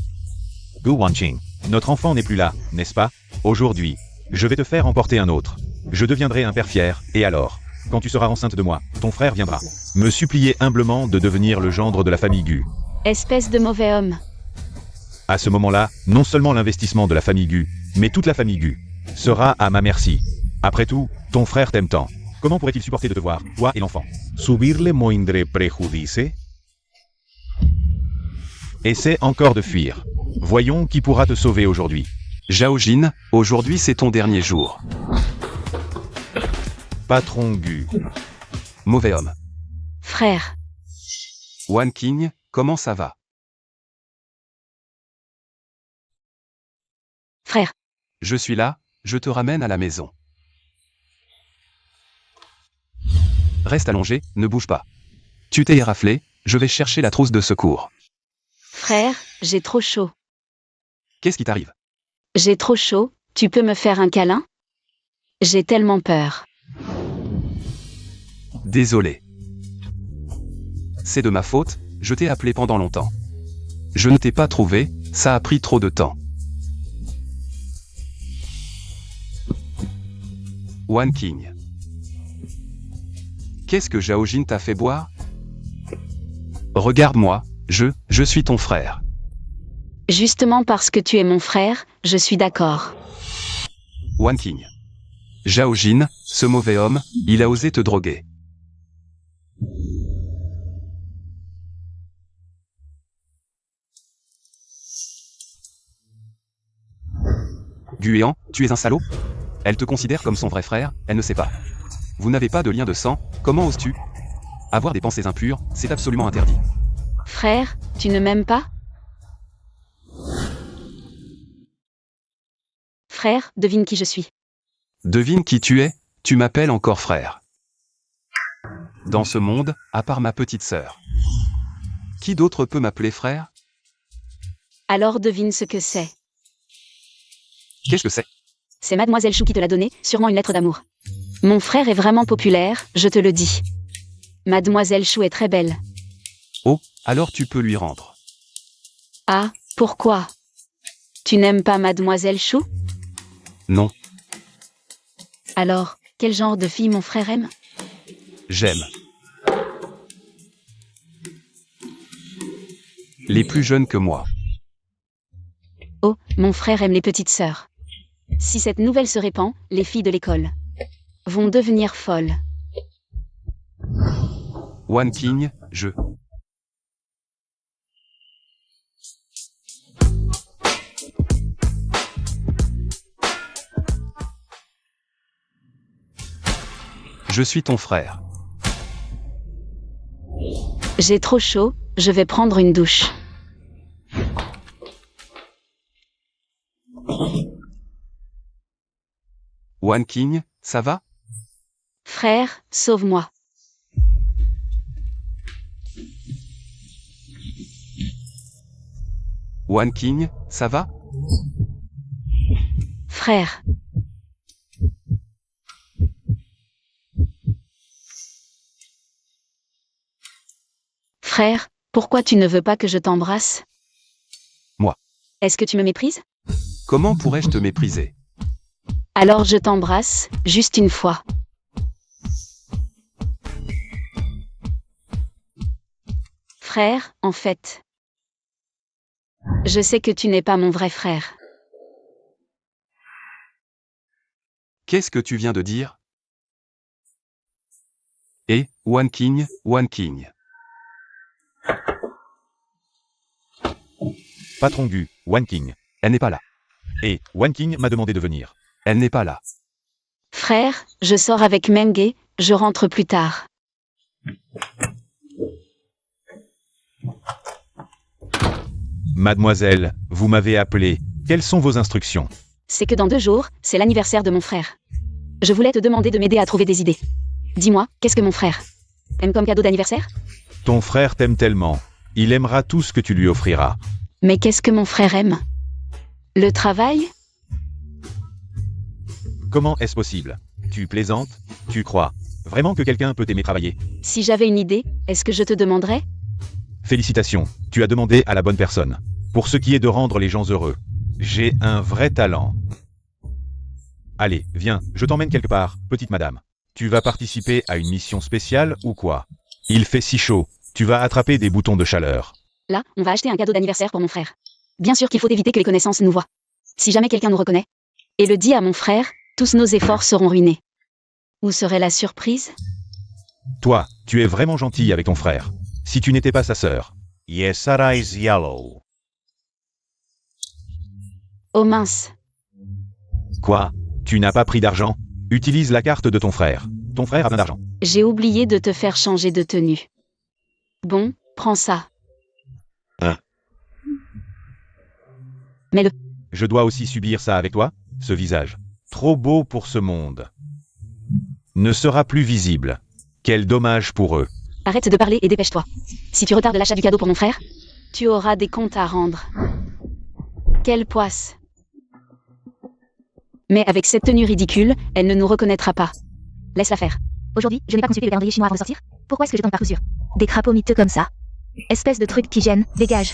Gu Wanqing, notre enfant n'est plus là, n'est-ce pas? Aujourd'hui, je vais te faire emporter un autre. Je deviendrai un père fier, et alors, quand tu seras enceinte de moi, ton frère viendra me supplier humblement de devenir le gendre de la famille Gu. Espèce de mauvais homme. À ce moment-là, non seulement l'investissement de la famille Gu, mais toute la famille Gu, sera à ma merci. Après tout, ton frère t'aime tant. Comment pourrait-il supporter de te voir, toi et l'enfant? Subirle moindre préjudice? Essaie encore de fuir. Voyons qui pourra te sauver aujourd'hui. Zhao Jin, aujourd'hui c'est ton dernier jour. Patron Gu. Mauvais homme. Frère. Wanking, comment ça va? Frère. Je suis là, je te ramène à la maison. Reste allongé, ne bouge pas. Tu t'es éraflé, je vais chercher la trousse de secours. Frère, j'ai trop chaud. Qu'est-ce qui t'arrive? J'ai trop chaud, tu peux me faire un câlin? J'ai tellement peur. Désolé. C'est de ma faute, je t'ai appelé pendant longtemps. Je ne t'ai pas trouvé, ça a pris trop de temps. Wanking. Qu'est-ce que Zhao Jin t'a fait boire? Regarde-moi, je suis ton frère. Justement parce que tu es mon frère, je suis d'accord. Wanking. Zhao Jin, ce mauvais homme, il a osé te droguer. Guéant, tu es un salaud? Elle te considère comme son vrai frère, elle ne sait pas. Vous n'avez pas de lien de sang, comment oses-tu? Avoir des pensées impures, c'est absolument interdit. Frère, tu ne m'aimes pas? Frère, devine qui je suis. Devine qui tu es, tu m'appelles encore frère. dans ce monde, à part ma petite sœur. Qui d'autre peut m'appeler frère? Alors devine ce que c'est. Qu'est-ce que c'est? C'est Mademoiselle Chou qui te l'a donné, sûrement une lettre d'amour. Mon frère est vraiment populaire, je te le dis. Mademoiselle Chou est très belle. Oh, alors tu peux lui rendre. Ah, pourquoi? Tu n'aimes pas Mademoiselle Chou? Non, Alors, quel genre de fille mon frère aime? j'aime. Les plus jeunes que moi. Oh, mon frère aime les petites sœurs. Si cette nouvelle se répand, les filles de l'école vont devenir folles. One King, je. Je suis ton frère. J'ai trop chaud, je vais prendre une douche. One King, ça va? Frère, sauve-moi. One King, ça va? Frère. Frère, pourquoi tu ne veux pas que je t'embrasse? Moi. Est-ce que tu me méprises? Comment pourrais-je te mépriser? Alors je t'embrasse, juste une fois. Frère, en fait. Je sais que tu n'es pas mon vrai frère. Qu'est-ce que tu viens de dire? Et, One King, One King. Patron Gu, One King. Elle n'est pas là. Et One King m'a demandé de venir. Elle n'est pas là. Frère, je sors avec Menge, je rentre plus tard. Mademoiselle, vous m'avez appelé. Quelles sont vos instructions? C'est que dans 2 jours, c'est l'anniversaire de mon frère. Je voulais te demander de m'aider à trouver des idées. Dis-moi, qu'est-ce que mon frère aime comme cadeau d'anniversaire? Ton frère t'aime tellement. Il aimera tout ce que tu lui offriras. Mais qu'est-ce que mon frère aime? Le travail? Comment est-ce possible? Tu plaisantes? Tu crois vraiment que quelqu'un peut aimer travailler? Si j'avais une idée, est-ce que je te demanderais? Félicitations, tu as demandé à la bonne personne. Pour ce qui est de rendre les gens heureux, j'ai un vrai talent. Allez, viens, je t'emmène quelque part, petite madame. Tu vas participer à une mission spéciale ou quoi? Il fait si chaud, tu vas attraper des boutons de chaleur. Là, on va acheter un cadeau d'anniversaire pour mon frère. Bien sûr qu'il faut éviter que les connaissances nous voient. Si jamais quelqu'un nous reconnaît, et le dit à mon frère, tous nos efforts seront ruinés. Où serait la surprise? Toi, tu es vraiment gentil avec ton frère. Si tu n'étais pas sa sœur. Yes, Sarah is yellow. Oh mince. Quoi? Tu n'as pas pris d'argent? Utilise la carte de ton frère. Ton frère a besoin d'argent. J'ai oublié de te faire changer de tenue. Bon, prends ça. Hein? Mets-le. Je dois aussi subir ça avec toi? Ce visage, trop beau pour ce monde, ne sera plus visible. Quel dommage pour eux. Arrête de parler et dépêche-toi. Si tu retardes l'achat du cadeau pour mon frère, tu auras des comptes à rendre. Quelle poisse. Mais avec cette tenue ridicule, elle ne nous reconnaîtra pas. Laisse-la faire. Aujourd'hui, je n'ai pas consulté le calendrier chinois avant de sortir. Pourquoi est-ce que je tombe Parcoursup? Des crapauds miteux comme ça. Espèce de truc qui gêne, dégage.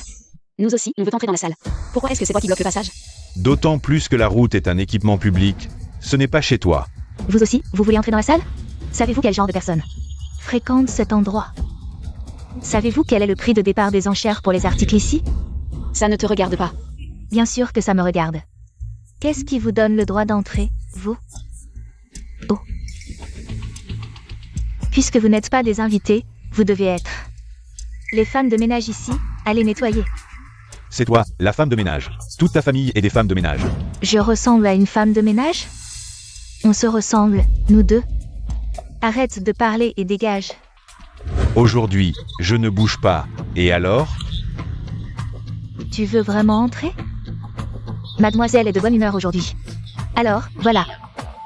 Nous aussi, on veut entrer dans la salle. Pourquoi est-ce que c'est toi qui bloque le passage? D'autant plus que la route est un équipement public. Ce n'est pas chez toi. Vous aussi, vous voulez entrer dans la salle? Savez-vous quel genre de personne fréquente cet endroit? Savez-vous quel est le prix de départ des enchères pour les articles ici? Ça ne te regarde pas. Bien sûr que ça me regarde. Qu'est-ce qui vous donne le droit d'entrer, vous? Oh. Puisque vous n'êtes pas des invités, vous devez être. Les femmes de ménage ici, allez nettoyer. C'est toi, la femme de ménage. Toute ta famille est des femmes de ménage. Je ressemble à une femme de ménage? On se ressemble, nous deux. Arrête de parler et dégage. Aujourd'hui, je ne bouge pas. Et alors? Tu veux vraiment entrer? Mademoiselle est de bonne humeur aujourd'hui. Alors, voilà.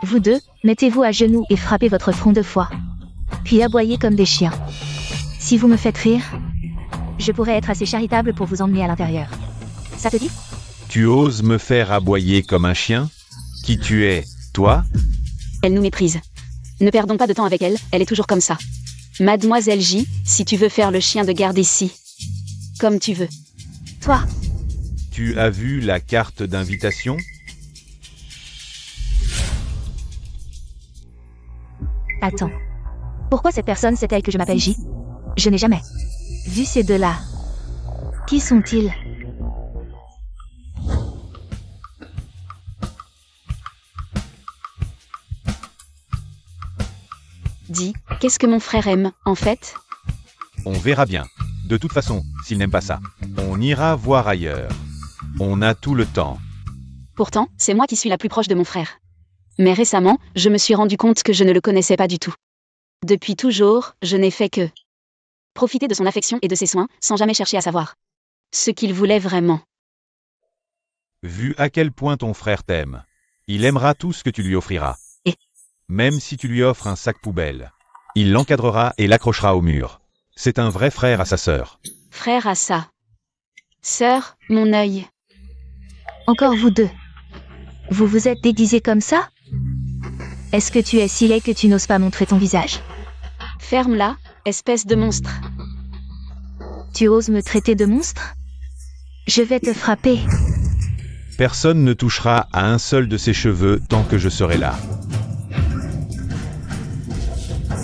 Vous deux, mettez-vous à genoux et frappez votre front 2 fois. puis aboyer comme des chiens. Si vous me faites rire, je pourrais être assez charitable pour vous emmener à l'intérieur. Ça te dit? Tu oses me faire aboyer comme un chien? Qui tu es, toi? Elle nous méprise. Ne perdons pas de temps avec elle, elle est toujours comme ça. Mademoiselle J, si tu veux faire le chien de garde ici. Comme tu veux. Toi, Tu as vu la carte d'invitation? attends. Pourquoi cette personne sait-elle que je m'appelle J? Je n'ai jamais vu ces deux-là. Qui sont-ils? Dis, qu'est-ce que mon frère aime, en fait? On verra bien. De toute façon, s'il n'aime pas ça, on ira voir ailleurs. On a tout le temps. Pourtant, c'est moi qui suis la plus proche de mon frère. Mais récemment, je me suis rendu compte que je ne le connaissais pas du tout. Depuis toujours, je n'ai fait que profiter de son affection et de ses soins, sans jamais chercher à savoir ce qu'il voulait vraiment. Vu à quel point ton frère t'aime, il aimera tout ce que tu lui offriras. Et même si tu lui offres un sac poubelle, il l'encadrera et l'accrochera au mur. C'est un vrai frère à sa sœur. Frère à ça. Sœur, mon œil. Encore vous deux. Vous vous êtes déguisés comme ça? Est-ce que tu es si laid que tu n'oses pas montrer ton visage? Ferme-la, espèce de monstre. Tu oses me traiter de monstre? Je vais te frapper. Personne ne touchera à un seul de ses cheveux tant que je serai là.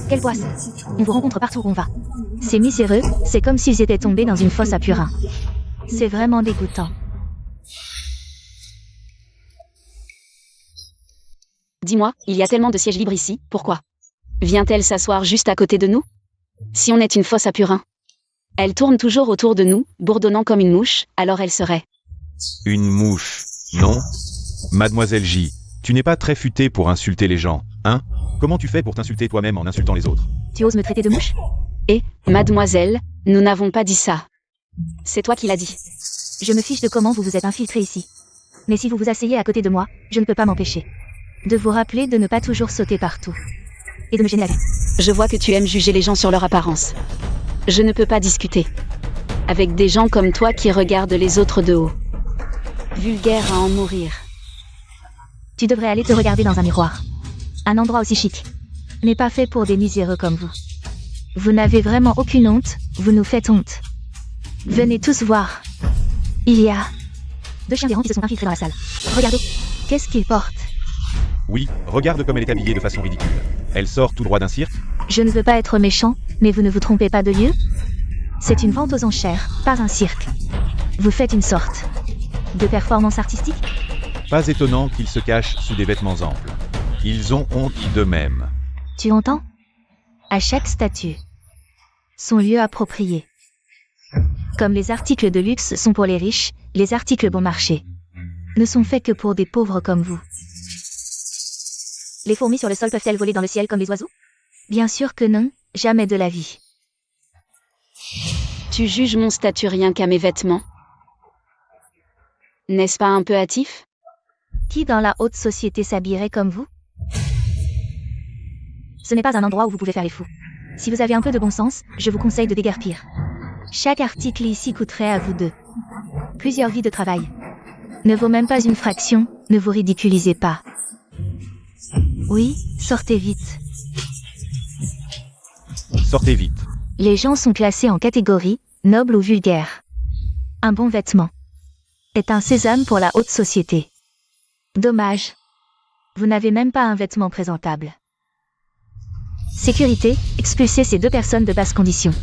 Quelle poisse! On vous rencontre partout où on va. Ces miséreux, c'est comme s'ils étaient tombés dans une fosse à purin. C'est vraiment dégoûtant. Dis-moi, il y a tellement de sièges libres ici, pourquoi? Vient-elle s'asseoir juste à côté de nous? Si on est une fosse à purin. Elle tourne toujours autour de nous, bourdonnant comme une mouche, alors elle serait... Une mouche, non? Mademoiselle J, tu n'es pas très futée pour insulter les gens, hein? Comment tu fais pour t'insulter toi-même en insultant les autres? Tu oses me traiter de mouche? Et, mademoiselle, nous n'avons pas dit ça. C'est toi qui l'as dit. Je me fiche de comment vous vous êtes infiltré ici. Mais si vous vous asseyez à côté de moi, je ne peux pas m'empêcher de vous rappeler de ne pas toujours sauter partout. Et de me gêner la vue. Je vois que tu aimes juger les gens sur leur apparence. Je ne peux pas discuter avec des gens comme toi qui regardent les autres de haut. Vulgaire à en mourir. Tu devrais aller te regarder dans un miroir. Un endroit aussi chic n'est pas fait pour des miséreux comme vous. Vous n'avez vraiment aucune honte, vous nous faites honte. Venez tous voir. Il y a 2 chiens errants qui se sont infiltrés dans la salle. Regardez, qu'est-ce qu'ils portent? Oui, regarde comme elle est habillée de façon ridicule. Elle sort tout droit d'un cirque. Je ne veux pas être méchant, mais vous ne vous trompez pas de lieu? C'est une vente aux enchères, pas un cirque. Vous faites une sorte de performance artistique? Pas étonnant qu'ils se cachent sous des vêtements amples. Ils ont honte d'eux-mêmes. Tu entends? À chaque statue, son lieu approprié. Comme les articles de luxe sont pour les riches, les articles bon marché ne sont faits que pour des pauvres comme vous. Les fourmis sur le sol peuvent-elles voler dans le ciel comme les oiseaux? Bien sûr que non, jamais de la vie. Tu juges mon statut rien qu'à mes vêtements? N'est-ce pas un peu hâtif? Qui dans la haute société s'habillerait comme vous? Ce n'est pas un endroit où vous pouvez faire les fous. Si vous avez un peu de bon sens, je vous conseille de déguerpir. Chaque article ici coûterait à vous deux plusieurs vies de travail. Ne vaut même pas une fraction, ne vous ridiculisez pas. Oui, sortez vite. Sortez vite. Les gens sont classés en catégories, nobles ou vulgaires. Un bon vêtement est un sésame pour la haute société. Dommage. Vous n'avez même pas un vêtement présentable. Sécurité, expulsez ces 2 personnes de basse condition.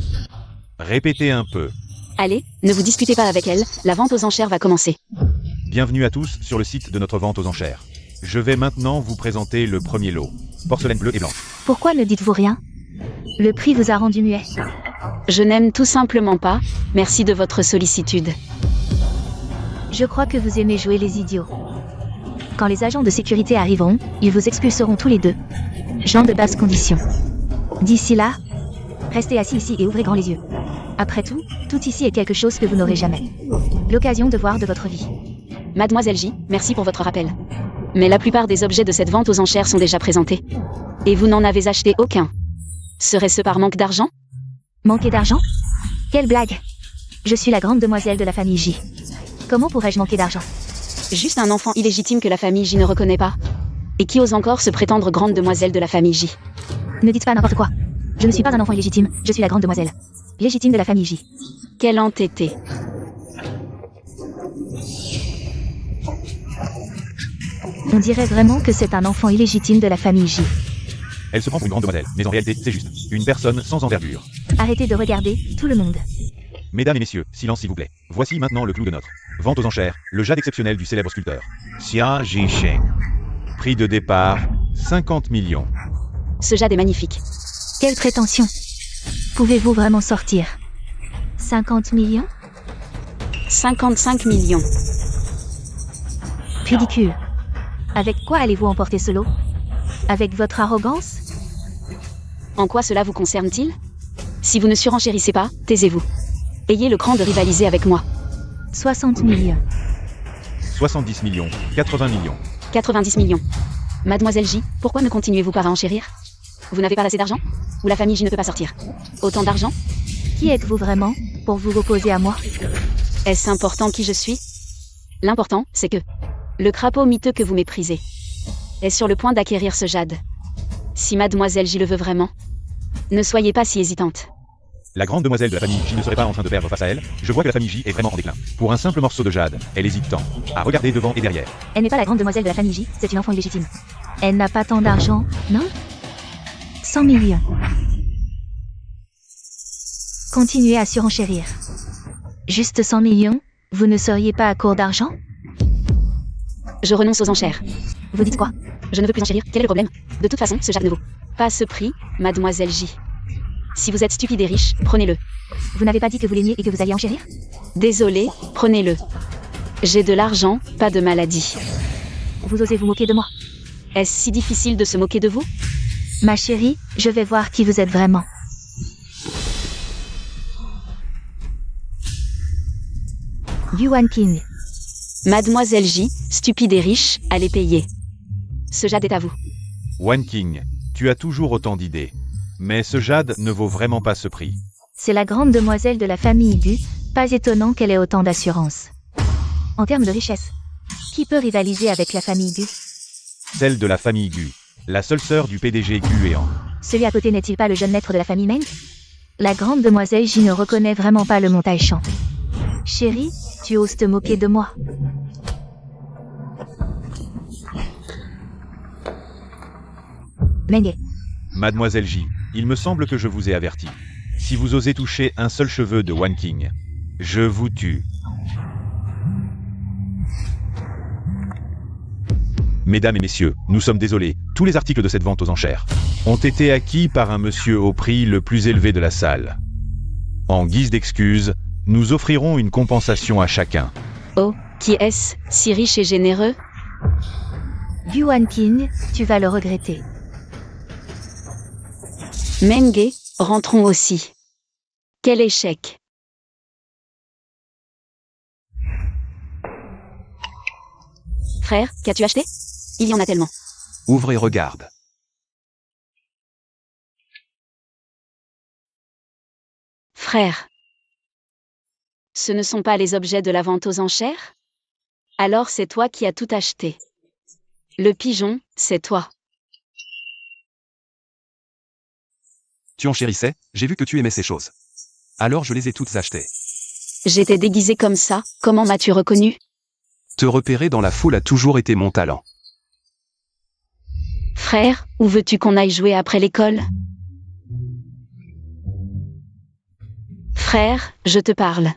Répétez un peu. Allez, ne vous disputez pas avec elle, la vente aux enchères va commencer. Bienvenue à tous sur le site de notre vente aux enchères. Je vais maintenant vous présenter le premier lot. Porcelaine bleue et blanche. Pourquoi ne dites-vous rien? Le prix vous a rendu muet. Je n'aime tout simplement pas, merci de votre sollicitude. Je crois que vous aimez jouer les idiots. Quand les agents de sécurité arriveront, ils vous expulseront tous les deux. Gens de basse condition. D'ici là, restez assis ici et ouvrez grand les yeux. Après tout, tout ici est quelque chose que vous n'aurez jamais l'occasion de voir de votre vie. Mademoiselle J, merci pour votre rappel. Mais la plupart des objets de cette vente aux enchères sont déjà présentés. Et vous n'en avez acheté aucun. Serait-ce par manque d'argent? Manquer d'argent? Quelle blague! Je suis la grande demoiselle de la famille J. Comment pourrais-je manquer d'argent? Juste un enfant illégitime que la famille J ne reconnaît pas. Et qui ose encore se prétendre grande demoiselle de la famille J. Ne dites pas n'importe quoi. Je ne suis pas un enfant illégitime, je suis la grande demoiselle. Légitime de la famille J. Quel entêté. On dirait vraiment que c'est un enfant illégitime de la famille J. Elle se prend pour une grande demoiselle, mais en réalité, c'est juste une personne sans envergure. Arrêtez de regarder, tout le monde. Mesdames et messieurs, silence s'il vous plaît. Voici maintenant le clou de notre vente aux enchères, le jade exceptionnel du célèbre sculpteur Xia Jisheng. Prix de départ, 50 millions. Ce jade est magnifique. Quelle prétention! Pouvez-vous vraiment sortir? 50 millions? 55 millions. Ridicule. Avec quoi allez-vous emporter ce lot? Avec votre arrogance? En quoi cela vous concerne-t-il? Si vous ne surenchérissez pas, taisez-vous. Ayez le cran de rivaliser avec moi. 60 millions. 70 millions, 80 millions. 90 millions. Mademoiselle J, pourquoi ne continuez-vous pas à enchérir? Vous n'avez pas assez d'argent? Ou la famille J ne peut pas sortir? Autant d'argent? Qui êtes-vous vraiment, pour vous opposer à moi? Est-ce important qui je suis? L'important, c'est que le crapaud miteux que vous méprisez est sur le point d'acquérir ce jade. Si Mademoiselle J le veut vraiment, ne soyez pas si hésitante. La grande demoiselle de la famille J ne serait pas en train de perdre face à elle. Je vois que la famille J est vraiment en déclin. Pour un simple morceau de jade, elle hésite tant à regarder devant et derrière. Elle n'est pas la grande demoiselle de la famille J, c'est une enfant illégitime. Elle n'a pas tant d'argent, non? 100 millions. Continuez à surenchérir. Juste 100 millions? Vous ne seriez pas à court d'argent? Je renonce aux enchères. Vous dites quoi? Je ne veux plus enchérir, quel est le problème? De toute façon, ce jade ne vaut pas ce prix, Mademoiselle J. Si vous êtes stupide et riche, prenez-le. Vous n'avez pas dit que vous l'aimiez et que vous alliez enchérir? Désolé, prenez-le. J'ai de l'argent, pas de maladie. Vous osez vous moquer de moi? Est-ce si difficile de se moquer de vous? Ma chérie, je vais voir qui vous êtes vraiment. Yuan King. Mademoiselle J, stupide et riche, allez payer. Ce jade est à vous. Wan King, tu as toujours autant d'idées. Mais ce jade ne vaut vraiment pas ce prix. C'est la grande demoiselle de la famille Gu, pas étonnant qu'elle ait autant d'assurance. En termes de richesse, qui peut rivaliser avec la famille Gu? Celle de la famille Gu, la seule sœur du PDG Guéant. Celui à côté n'est-il pas le jeune maître de la famille Meng? La grande demoiselle J ne reconnaît vraiment pas le montage champ. Chérie, tu oses te moquer de moi. Meng. Mademoiselle J, il me semble que je vous ai averti. Si vous osez toucher un seul cheveu de Wan King, je vous tue. Mesdames et messieurs, nous sommes désolés, tous les articles de cette vente aux enchères ont été acquis par un monsieur au prix le plus élevé de la salle. En guise d'excuse, nous offrirons une compensation à chacun. Oh, qui est-ce, si riche et généreux? Yuan King, tu vas le regretter. Menge, rentrons aussi. Quel échec. Frère, qu'as-tu acheté? Il y en a tellement. Ouvre et regarde. Frère. Ce ne sont pas les objets de la vente aux enchères? Alors c'est toi qui as tout acheté. Le pigeon, c'est toi. Tu enchérissais, j'ai vu que tu aimais ces choses. Alors je les ai toutes achetées. J'étais déguisé comme ça, comment m'as-tu reconnu? Te repérer dans la foule a toujours été mon talent. Frère, où veux-tu qu'on aille jouer après l'école? Frère, je te parle.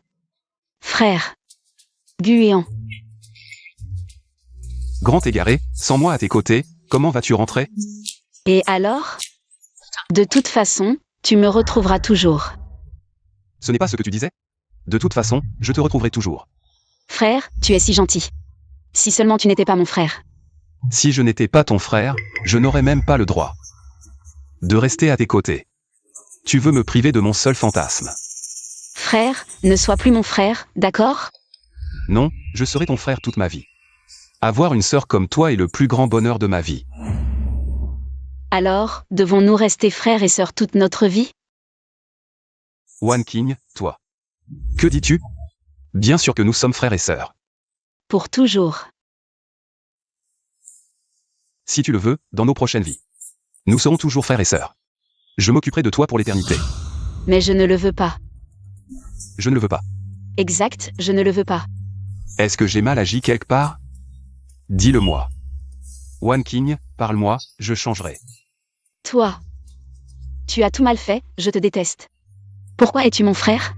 Frère. Guéant. Grand égaré, sans moi à tes côtés, comment vas-tu rentrer? Et alors? De toute façon, tu me retrouveras toujours. Ce n'est pas ce que tu disais? De toute façon, je te retrouverai toujours. Frère, tu es si gentil. Si seulement tu n'étais pas mon frère. Si je n'étais pas ton frère, je n'aurais même pas le droit de rester à tes côtés. Tu veux me priver de mon seul fantasme. Frère, ne sois plus mon frère, d'accord? Non, je serai ton frère toute ma vie. Avoir une sœur comme toi est le plus grand bonheur de ma vie. Alors, devons-nous rester frères et sœurs toute notre vie? Wan Qing, toi. Que dis-tu? Bien sûr que nous sommes frères et sœurs. Pour toujours. Si tu le veux, dans nos prochaines vies. Nous serons toujours frères et sœurs. Je m'occuperai de toi pour l'éternité. Mais je ne le veux pas. Je ne le veux pas. Exact, je ne le veux pas. Est-ce que j'ai mal agi quelque part? Dis-le-moi. Wan Qing, parle-moi, je changerai. Toi. Tu as tout mal fait, je te déteste. Pourquoi es-tu mon frère?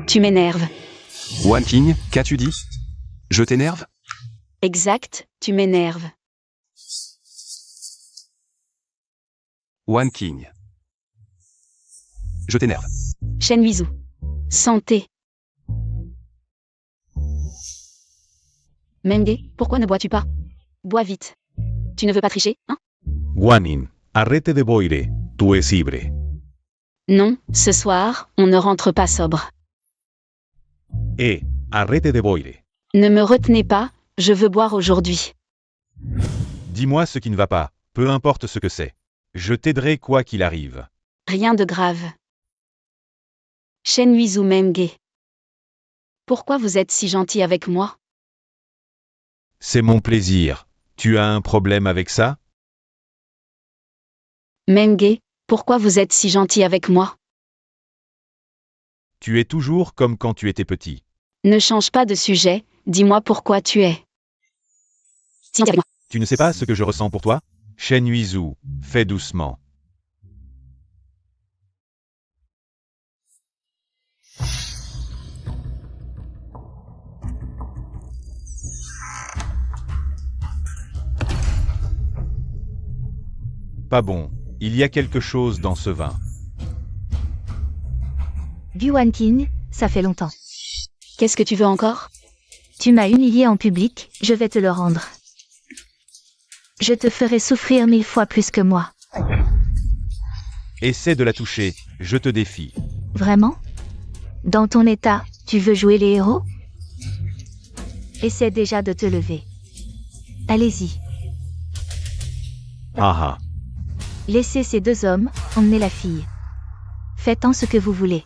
Tu m'énerves. Wan Qing, qu'as-tu dit? Je t'énerve? Exact, tu m'énerves. Wan Qing. Je t'énerve. Shen Huizhu. Santé. Menge, pourquoi ne bois-tu pas? Bois vite. Tu ne veux pas tricher, hein? Guanyin, arrête de boire, tu es ivre. Non, ce soir, on ne rentre pas sobre. Arrête de boire. Ne me retenez pas, je veux boire aujourd'hui. Dis-moi ce qui ne va pas, peu importe ce que c'est. Je t'aiderai quoi qu'il arrive. Rien de grave. Shen Huizhu Menge. Pourquoi vous êtes si gentil avec moi? C'est mon plaisir. Tu as un problème avec ça? Menge, pourquoi vous êtes si gentil avec moi? Tu es toujours comme quand tu étais petit. Ne change pas de sujet, dis-moi pourquoi tu es. Si gentil avec moi. Tu ne sais pas ce que je ressens pour toi? Shen Huizhu, fais doucement. Pas bon, il y a quelque chose dans ce vin. Du Wan Qing, ça fait longtemps. Qu'est-ce que tu veux encore? Tu m'as humilié en public, je vais te le rendre. Je te ferai souffrir 1000 fois plus que moi. Essaie de la toucher, je te défie. Vraiment? Dans ton état, tu veux jouer les héros? Essaie déjà de te lever. Allez-y. Ah ah. Laissez ces deux hommes emmener la fille. Faites-en ce que vous voulez.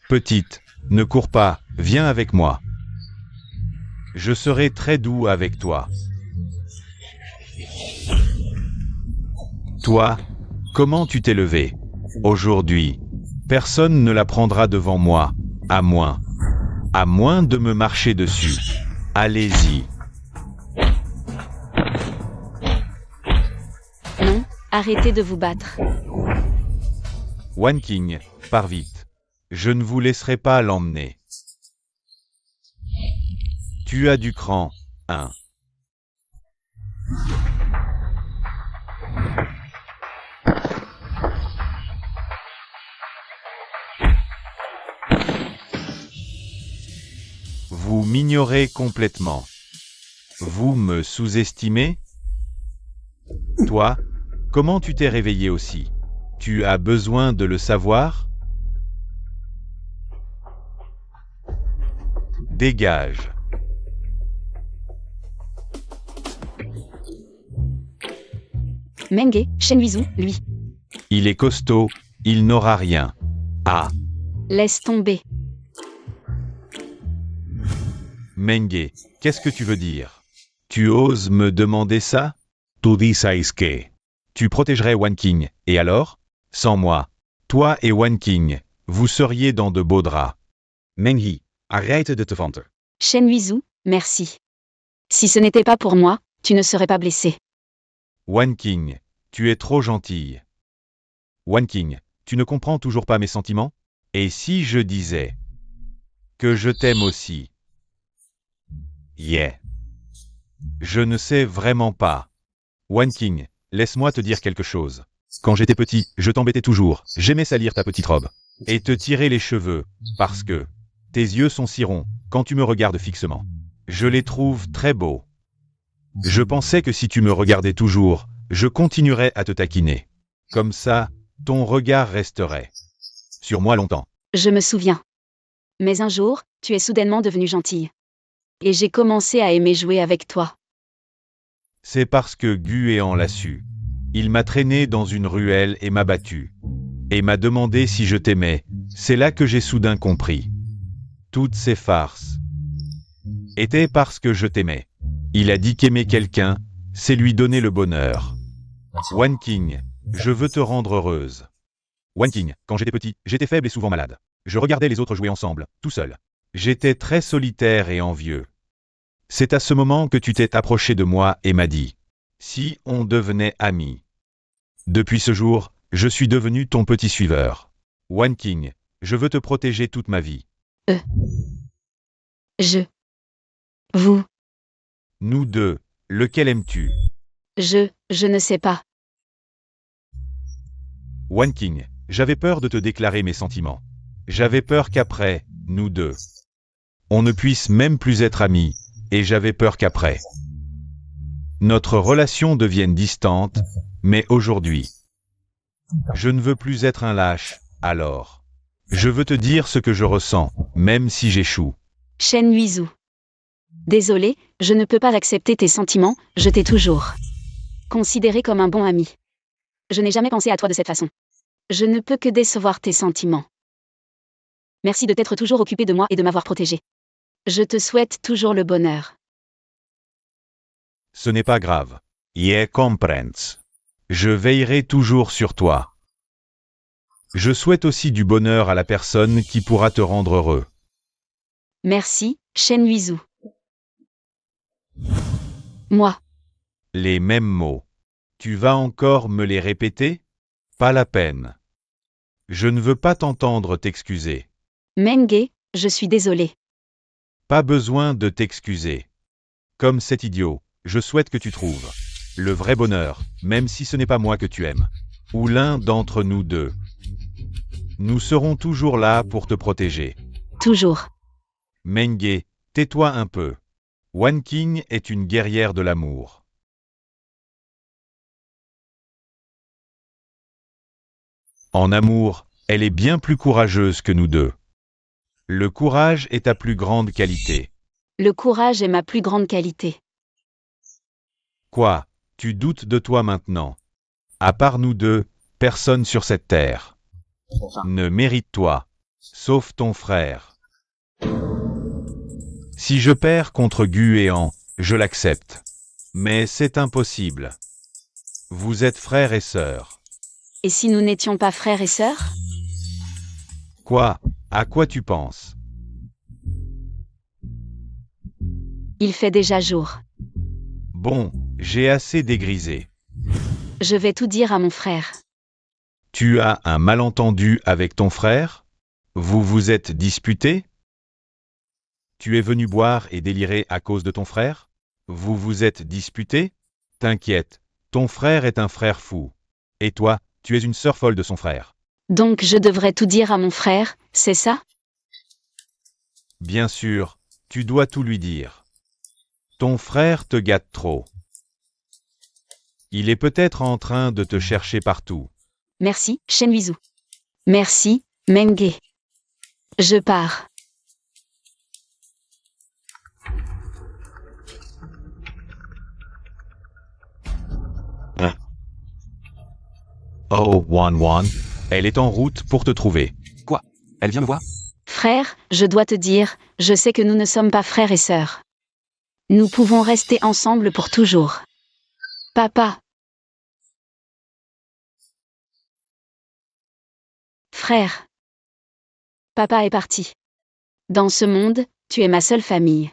Petite, ne cours pas, viens avec moi. Je serai très doux avec toi. Toi, comment tu t'es levé? Aujourd'hui, personne ne la prendra devant moi, à moins de me marcher dessus. Allez-y. Non, arrêtez de vous battre. Wan Qing, pars vite. Je ne vous laisserai pas l'emmener. Tu as du cran, hein. Vous m'ignorez complètement. Vous me sous-estimez? Toi, comment tu t'es réveillé aussi? Tu as besoin de le savoir? Dégage. Menge, Shen Huizhu, lui. Il est costaud, il n'aura rien. Ah, Laisse tomber. Menge, qu'est-ce que tu veux dire? Tu oses me demander ça? Tu dices que. Tu protégerais Wan Qing, et alors? Sans moi, toi et Wan Qing, vous seriez dans de beaux draps. Menghi, arrête de te vanter. Shen Huizhu, merci. Si ce n'était pas pour moi, tu ne serais pas blessé. Wan Qing, tu es trop gentille. Wan Qing, tu ne comprends toujours pas mes sentiments? Et si je disais que je t'aime aussi? Yeah. Je ne sais vraiment pas. Wan Qing, laisse-moi te dire quelque chose. Quand j'étais petit, je t'embêtais toujours, j'aimais salir ta petite robe. Et te tirer les cheveux, parce que tes yeux sont si ronds, quand tu me regardes fixement. Je les trouve très beaux. Je pensais que si tu me regardais toujours, je continuerais à te taquiner. Comme ça, ton regard resterait sur moi longtemps. Je me souviens. Mais un jour, tu es soudainement devenue gentille. Et j'ai commencé à aimer jouer avec toi. C'est parce que Guéant l'a su. Il m'a traîné dans une ruelle et m'a battu. Et m'a demandé si je t'aimais. C'est là que j'ai soudain compris. Toutes ces farces étaient parce que je t'aimais. Il a dit qu'aimer quelqu'un, c'est lui donner le bonheur. Wan King, je veux te rendre heureuse. Wan King, quand j'étais petit, j'étais faible et souvent malade. Je regardais les autres jouer ensemble, tout seul. J'étais très solitaire et envieux. C'est à ce moment que tu t'es approché de moi et m'as dit « Si on devenait amis ». Depuis ce jour, je suis devenu ton petit suiveur. Wan King, je veux te protéger toute ma vie. Vous. Nous deux, lequel aimes-tu? Je ne sais pas. Wan King, j'avais peur de te déclarer mes sentiments. J'avais peur qu'après, nous deux, on ne puisse même plus être amis, et j'avais peur qu'après, notre relation devienne distante, mais aujourd'hui, je ne veux plus être un lâche, alors. Je veux te dire ce que je ressens, même si j'échoue. Shen Yuizhu. Désolé, je ne peux pas accepter tes sentiments, je t'ai toujours considéré comme un bon ami. Je n'ai jamais pensé à toi de cette façon. Je ne peux que décevoir tes sentiments. Merci de t'être toujours occupé de moi et de m'avoir protégé. Je te souhaite toujours le bonheur. Ce n'est pas grave. Je comprends. Je veillerai toujours sur toi. Je souhaite aussi du bonheur à la personne qui pourra te rendre heureux. Merci, Shen Yuizhu. Moi. Les mêmes mots. Tu vas encore me les répéter? Pas la peine. Je ne veux pas t'entendre t'excuser. Menge, je suis désolé. Pas besoin de t'excuser. Comme cet idiot, je souhaite que tu trouves le vrai bonheur, même si ce n'est pas moi que tu aimes. Ou l'un d'entre nous deux. Nous serons toujours là pour te protéger. Toujours. Menge, tais-toi un peu. Wan King est une guerrière de l'amour. En amour, elle est bien plus courageuse que nous deux. Le courage est ta plus grande qualité. Le courage est ma plus grande qualité. Quoi, tu doutes de toi maintenant? À part nous deux, personne sur cette terre ne mérite toi, sauf ton frère. Si je perds contre Guéant, je l'accepte. Mais c'est impossible. Vous êtes frères et sœurs. Et si nous n'étions pas frères et sœurs? Quoi? À quoi tu penses? Il fait déjà jour. Bon, j'ai assez dégrisé. Je vais tout dire à mon frère. Tu as un malentendu avec ton frère? Vous vous êtes disputés? Tu es venu boire et délirer à cause de ton frère? Vous vous êtes disputés? T'inquiète, ton frère est un frère fou. Et toi, tu es une sœur folle de son frère. Donc je devrais tout dire à mon frère, c'est ça? Bien sûr, tu dois tout lui dire. Ton frère te gâte trop. Il est peut-être en train de te chercher partout. Merci, Shen Yuizhu. Merci, Menge. Je pars. Oh, Wan, elle est en route pour te trouver. Quoi? Elle vient me voir? Frère, je dois te dire, je sais que nous ne sommes pas frères et sœurs. Nous pouvons rester ensemble pour toujours. Papa. Frère. Papa est parti. Dans ce monde, tu es ma seule famille.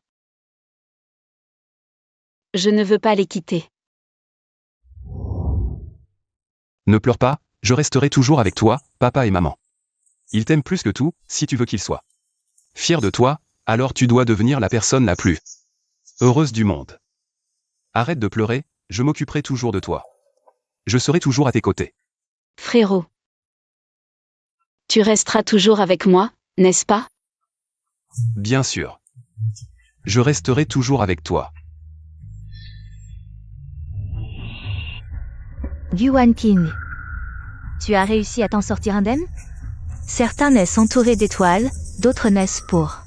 Je ne veux pas les quitter. Ne pleure pas, je resterai toujours avec toi, papa et maman. Ils t'aiment plus que tout, si tu veux qu'ils soient fiers de toi, alors tu dois devenir la personne la plus heureuse du monde. Arrête de pleurer, je m'occuperai toujours de toi. Je serai toujours à tes côtés. Frérot. Tu resteras toujours avec moi, n'est-ce pas? Bien sûr. Je resterai toujours avec toi. Guan King. Tu as réussi à t'en sortir indemne? Certains naissent entourés d'étoiles, d'autres naissent pour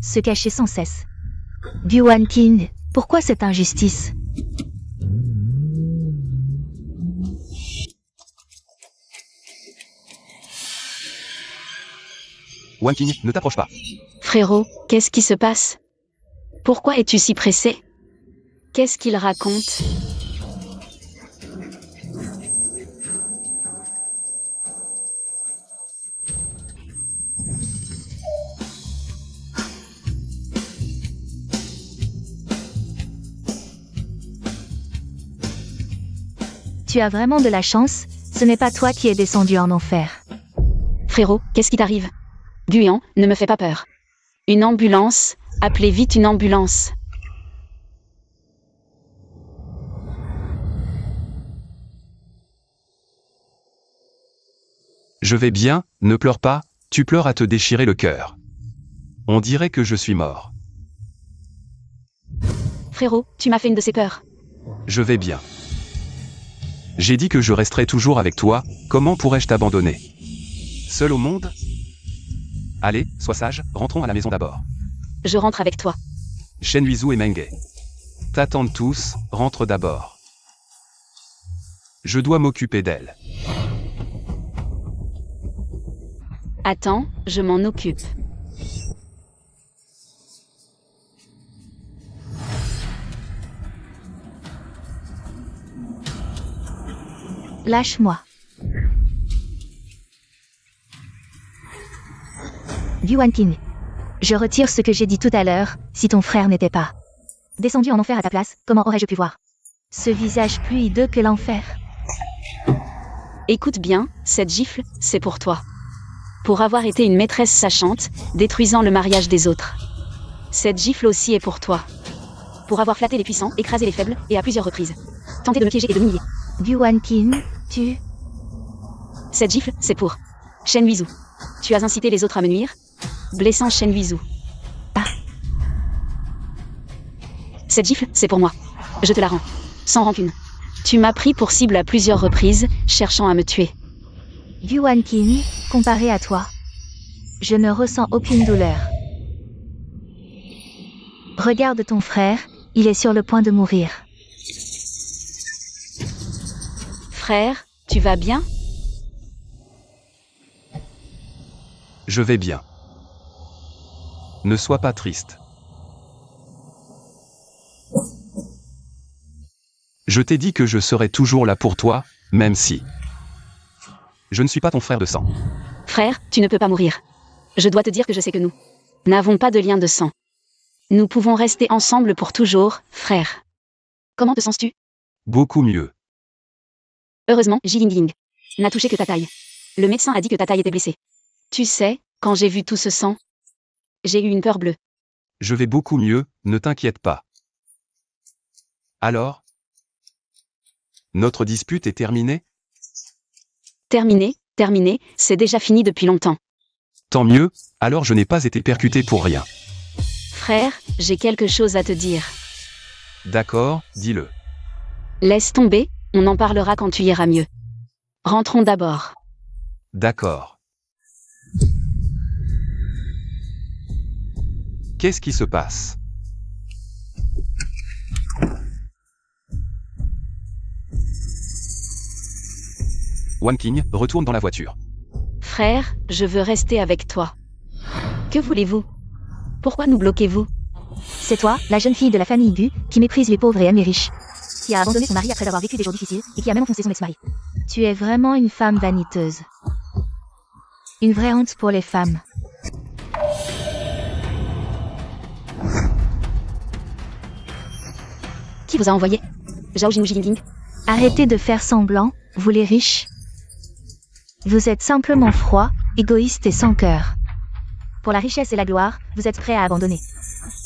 se cacher sans cesse. Yuan Qing, pourquoi cette injustice? Wan Qing, ne t'approche pas. Frérot, qu'est-ce qui se passe? Pourquoi es-tu si pressé? Qu'est-ce qu'il raconte? Tu as vraiment de la chance, ce n'est pas toi qui es descendu en enfer. Frérot, qu'est-ce qui t'arrive? Guyan, ne me fais pas peur. Une ambulance, appelez vite une ambulance. Je vais bien, ne pleure pas, tu pleures à te déchirer le cœur. On dirait que je suis mort. Frérot, tu m'as fait une de ces peurs. Je vais bien. J'ai dit que je resterai toujours avec toi, comment pourrais-je t'abandonner? Seul au monde? Allez, sois sage, rentrons à la maison d'abord. Je rentre avec toi. Shen Huizhu et Meng. T'attendent tous, rentre d'abord. Je dois m'occuper d'elle. Attends, je m'en occupe. Lâche-moi. Yuan Qing. Je retire ce que j'ai dit tout à l'heure, si ton frère n'était pas descendu en enfer à ta place, comment aurais-je pu voir ce visage plus hideux que l'enfer? Écoute bien, cette gifle, c'est pour toi. Pour avoir été une maîtresse sachante, détruisant le mariage des autres. Cette gifle aussi est pour toi. Pour avoir flatté les puissants, écrasé les faibles, et à plusieurs reprises. Tenté de me piéger et de m'humilier. Yuan Qing, tu... Cette gifle, c'est pour Shen Huizhu. Tu as incité les autres à me nuire, blessant Shen Huizhu. Ah. Cette gifle, c'est pour moi. Je te la rends. Sans rancune. Tu m'as pris pour cible à plusieurs reprises, cherchant à me tuer. Yuan Qing, comparé à toi, je ne ressens aucune douleur. Regarde ton frère, il est sur le point de mourir. Frère, tu vas bien? Je vais bien. Ne sois pas triste. Je t'ai dit que je serai toujours là pour toi, même si... Je ne suis pas ton frère de sang. Frère, tu ne peux pas mourir. Je dois te dire que je sais que nous n'avons pas de lien de sang. Nous pouvons rester ensemble pour toujours, frère. Comment te sens-tu? Beaucoup mieux. Heureusement, Jiling n'a touché que ta taille. Le médecin a dit que ta taille était blessée. Tu sais, quand j'ai vu tout ce sang, j'ai eu une peur bleue. Je vais beaucoup mieux, ne t'inquiète pas. Alors? Notre dispute est terminée? Terminé, c'est déjà fini depuis longtemps. Tant mieux, alors je n'ai pas été percuté pour rien. Frère, j'ai quelque chose à te dire. D'accord, dis-le. Laisse tomber, on en parlera quand tu iras mieux. Rentrons d'abord. D'accord. Qu'est-ce qui se passe? Wan Qing, retourne dans la voiture. Frère, je veux rester avec toi. Que voulez-vous? Pourquoi nous bloquez-vous? C'est toi, la jeune fille de la famille Gu, qui méprise les pauvres et aime les riches. Qui a abandonné son mari après avoir vécu des jours difficiles, et qui a même enfoncé son ex-mari. Tu es vraiment une femme vaniteuse. Une vraie honte pour les femmes. Qui vous a envoyé? Zhao Jin ou Jiling? Arrêtez de faire semblant, vous les riches. Vous êtes simplement froid, égoïste et sans cœur. Pour la richesse et la gloire, vous êtes prêt à abandonner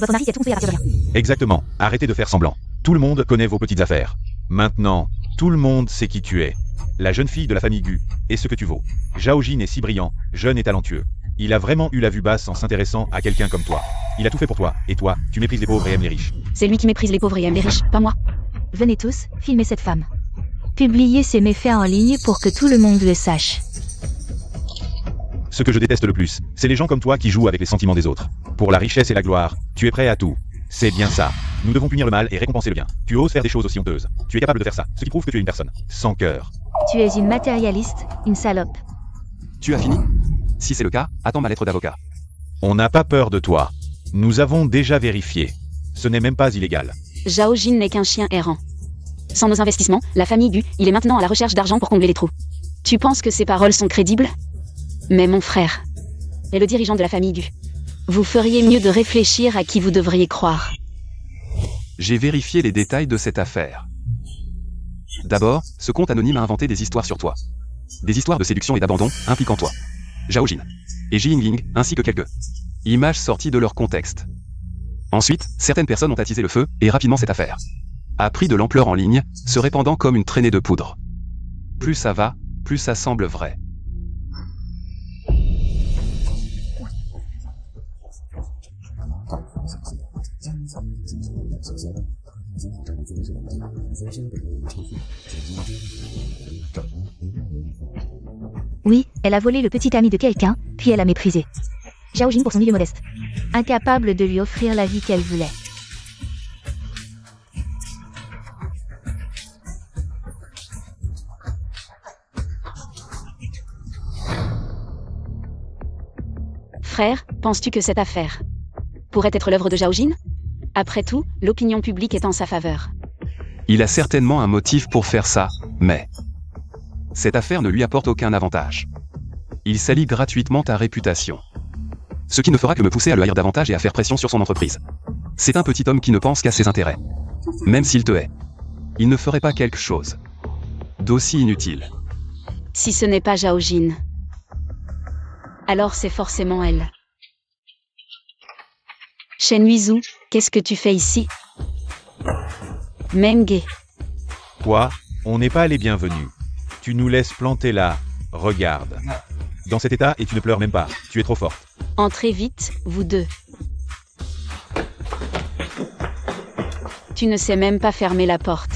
votre mari qui a tout construit à partir de rien. Exactement, arrêtez de faire semblant. Tout le monde connaît vos petites affaires. Maintenant, tout le monde sait qui tu es. La jeune fille de la famille Gu, et ce que tu vaux. Zhao Jin est si brillant, jeune et talentueux. Il a vraiment eu la vue basse en s'intéressant à quelqu'un comme toi. Il a tout fait pour toi, et toi, tu méprises les pauvres et aimes les riches. C'est lui qui méprise les pauvres et aime les riches, pas moi. Venez tous, filmez cette femme. Publiez ses méfaits en ligne pour que tout le monde le sache. Ce que je déteste le plus, c'est les gens comme toi qui jouent avec les sentiments des autres. Pour la richesse et la gloire, tu es prêt à tout. C'est bien ça. Nous devons punir le mal et récompenser le bien. Tu oses faire des choses aussi honteuses. Tu es capable de faire ça, ce qui prouve que tu es une personne sans cœur. Tu es une matérialiste, une salope. Tu as fini? Si c'est le cas, attends ma lettre d'avocat. On n'a pas peur de toi. Nous avons déjà vérifié. Ce n'est même pas illégal. Zhao Jin n'est qu'un chien errant. Sans nos investissements, la famille Gu, il est maintenant à la recherche d'argent pour combler les trous. Tu penses que ces paroles sont crédibles? Mais mon frère est le dirigeant de la famille Gu. Vous feriez mieux de réfléchir à qui vous devriez croire. J'ai vérifié les détails de cette affaire. D'abord, ce compte anonyme a inventé des histoires sur toi. Des histoires de séduction et d'abandon, impliquant toi, Zhao Jin et Ji Yingling, ainsi que quelques images sorties de leur contexte. Ensuite, certaines personnes ont attisé le feu, et rapidement cette affaire a pris de l'ampleur en ligne, se répandant comme une traînée de poudre. Plus ça va, plus ça semble vrai. Oui, elle a volé le petit ami de quelqu'un, puis elle a méprisé Zhao Jin pour son milieu modeste. Incapable de lui offrir la vie qu'elle voulait. Frère, penses-tu que cette affaire pourrait être l'œuvre de Zhao Jin? Après tout, l'opinion publique est en sa faveur. Il a certainement un motif pour faire ça, mais cette affaire ne lui apporte aucun avantage. Il salit gratuitement ta réputation. Ce qui ne fera que me pousser à le haïr davantage et à faire pression sur son entreprise. C'est un petit homme qui ne pense qu'à ses intérêts. Même s'il te hait, il ne ferait pas quelque chose d'aussi inutile. Si ce n'est pas Zhao Jin, alors c'est forcément elle. Shen Huizhu, qu'est-ce que tu fais ici? Menge, Quoi? On n'est pas les bienvenus. Tu nous laisses planter là. Regarde. Dans cet état et tu ne pleures même pas. Tu es trop forte. entrez vite, vous deux. Tu ne sais même pas fermer la porte.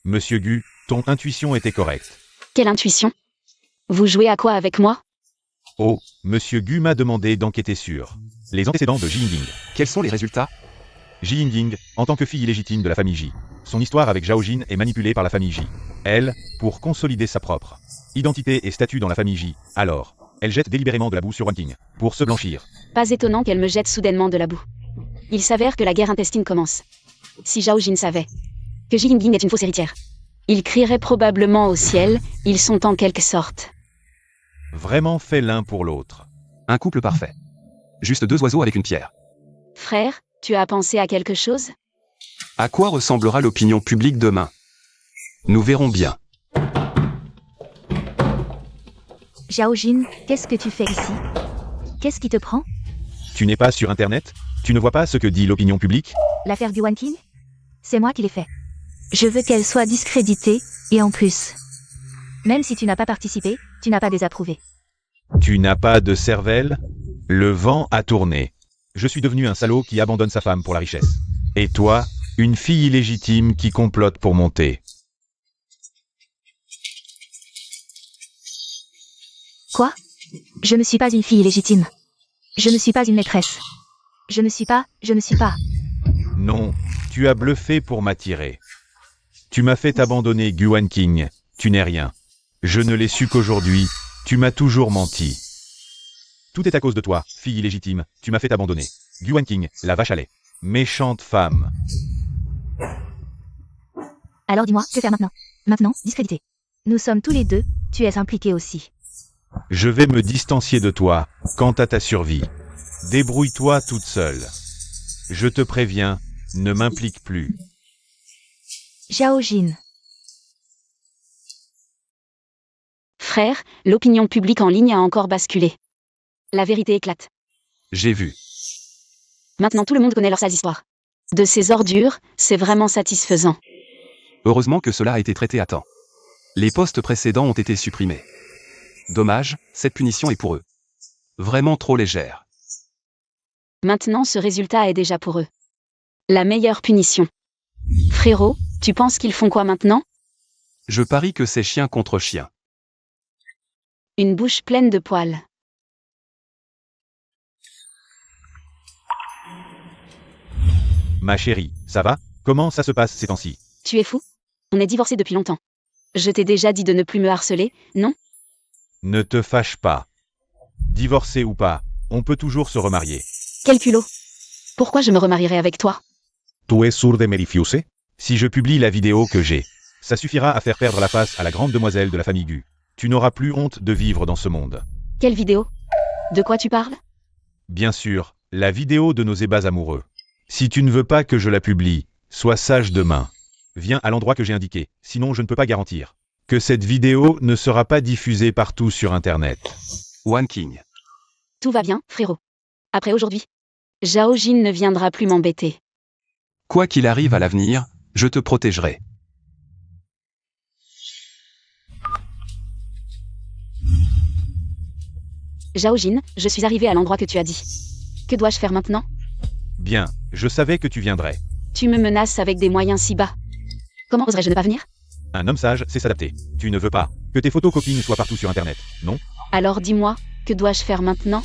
Monsieur Gu, ton intuition était correcte. Quelle intuition? Vous jouez à quoi avec moi? Oh, Monsieur Gu m'a demandé d'enquêter sur les antécédents de Ji Yingling. Quels sont les résultats? Ji Yingling, en tant que fille illégitime de la famille Ji. Son histoire avec Zhao Jin est manipulée par la famille Ji. Elle, pour consolider sa propre identité et statut dans la famille Ji, alors, elle jette délibérément de la boue sur Wanting, pour se blanchir. Pas étonnant qu'elle me jette soudainement de la boue. Il s'avère que la guerre intestine commence. Si Zhao Jin savait que Ji Yingling est une fausse héritière, il crierait probablement au ciel, ils sont en quelque sorte Vraiment fait l'un pour l'autre. Un couple parfait. Juste deux oiseaux avec une pierre. Frère, tu as pensé à quelque chose? À quoi ressemblera l'opinion publique demain? Nous verrons bien. Zhao Jin, qu'est-ce que tu fais ici? Qu'est-ce qui te prend? Tu n'es pas sur Internet? Tu ne vois pas ce que dit l'opinion publique? L'affaire du Wanking? C'est moi qui l'ai fait. Je veux qu'elle soit discréditée, et en plus. Même si tu n'as pas participé, tu n'as pas désapprouvé. Tu n'as pas de cervelle? Le vent a tourné. Je suis devenu un salaud qui abandonne sa femme pour la richesse. Et toi, une fille illégitime qui complote pour monter. Quoi? Je ne suis pas une fille illégitime. Je ne suis pas une maîtresse. Je ne suis pas. Non, tu as bluffé pour m'attirer. Tu m'as fait abandonner Gu Wanking. Tu n'es rien. Je ne l'ai su qu'aujourd'hui. Tu m'as toujours menti. Tout est à cause de toi, fille illégitime. Tu m'as fait abandonner. Gu Wanking, la vache à lait. Méchante femme. Alors dis-moi, que faire maintenant? Maintenant, discrédité. Nous sommes tous les deux, tu es impliqué aussi. Je vais me distancier de toi, quant à ta survie. Débrouille-toi toute seule. Je te préviens, ne m'implique plus. Zhao Jin. Frère, l'opinion publique en ligne a encore basculé. La vérité éclate. J'ai vu. Maintenant tout le monde connaît leur sale histoire. De ces ordures, c'est vraiment satisfaisant. Heureusement que cela a été traité à temps. Les postes précédents ont été supprimés. Dommage, cette punition est pour eux. Vraiment trop légère. Maintenant ce résultat est déjà pour eux. La meilleure punition. Frérot, tu penses qu'ils font quoi maintenant? Je parie que c'est chien contre chien. Une bouche pleine de poils. Ma chérie, ça va? Comment ça se passe ces temps-ci? Tu es fou? On est divorcés depuis longtemps. Je t'ai déjà dit de ne plus me harceler, non? Ne te fâche pas. Divorcé ou pas, on peut toujours se remarier. Quel culot! Pourquoi je me remarierais avec toi? Tu es sûr de me refuser? Si je publie la vidéo que j'ai, ça suffira à faire perdre la face à la grande demoiselle de la famille Gu. Tu n'auras plus honte de vivre dans ce monde. Quelle vidéo? De quoi tu parles? Bien sûr, la vidéo de nos ébats amoureux. Si tu ne veux pas que je la publie, sois sage demain. Viens à l'endroit que j'ai indiqué, sinon je ne peux pas garantir que cette vidéo ne sera pas diffusée partout sur Internet. One King. Tout va bien, frérot. Après aujourd'hui, Zhao Jin ne viendra plus m'embêter. Quoi qu'il arrive à l'avenir, je te protégerai. Zhao Jin, je suis arrivé à l'endroit que tu as dit. Que dois-je faire maintenant? Bien, je savais que tu viendrais. Tu me menaces avec des moyens si bas. Comment oserais-je ne pas venir? Un homme sage sait s'adapter. Tu ne veux pas que tes photos copines soient partout sur Internet, non? Alors dis-moi, que dois-je faire maintenant?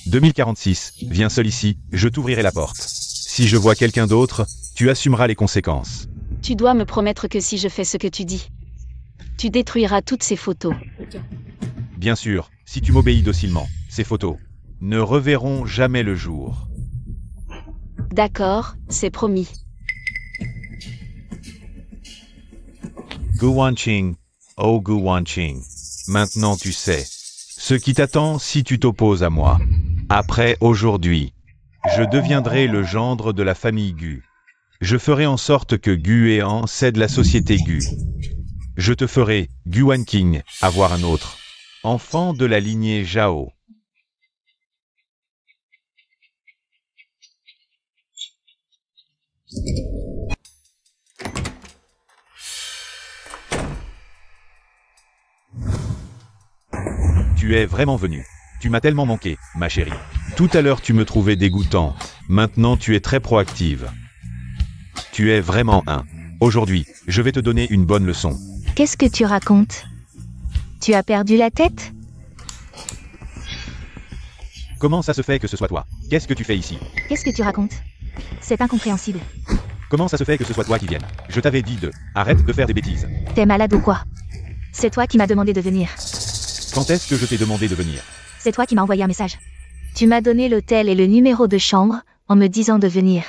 2046, viens seul ici, je t'ouvrirai la porte. Si je vois quelqu'un d'autre, tu assumeras les conséquences. Tu dois me promettre que si je fais ce que tu dis, tu détruiras toutes ces photos. Bien sûr, si tu m'obéis docilement, ces photos ne reverront jamais le jour. D'accord, c'est promis. Gu Wanqing, oh Gu Wanqing. Maintenant tu sais ce qui t'attend si tu t'opposes à moi. Après aujourd'hui, je deviendrai le gendre de la famille Gu. Je ferai en sorte que Gu et An cèdent la société Gu. Je te ferai, Gu Wanqing, avoir un autre enfant de la lignée Zhao. Tu es vraiment venu. Tu m'as tellement manqué, ma chérie. Tout à l'heure tu me trouvais dégoûtante. Maintenant tu es très proactive. Tu es vraiment un. Aujourd'hui, je vais te donner une bonne leçon. Qu'est-ce que tu racontes? Tu as perdu la tête? Comment ça se fait que ce soit toi? Qu'est-ce que tu fais ici? Qu'est-ce que tu racontes? C'est incompréhensible. Comment ça se fait que ce soit toi qui vienne? Je t'avais dit de... Arrête de faire des bêtises. T'es malade ou quoi? C'est toi qui m'as demandé de venir. Quand est-ce que je t'ai demandé de venir? C'est toi qui m'as envoyé un message. Tu m'as donné l'hôtel et le numéro de chambre en me disant de venir.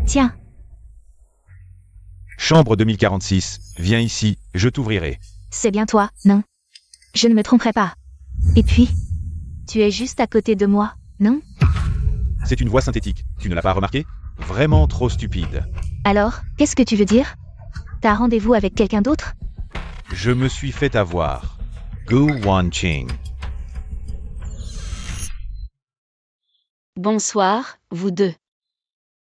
Tiens, Chambre 2046, viens ici, je t'ouvrirai. c'est bien toi, non? Je ne me tromperai pas. Et puis, tu es juste à côté de moi, non? C'est une voix synthétique, tu ne l'as pas remarqué? Vraiment trop stupide. Alors, qu'est-ce que tu veux dire? T'as rendez-vous avec quelqu'un d'autre? Je me suis fait avoir. Gu Wanqing. Bonsoir, vous deux.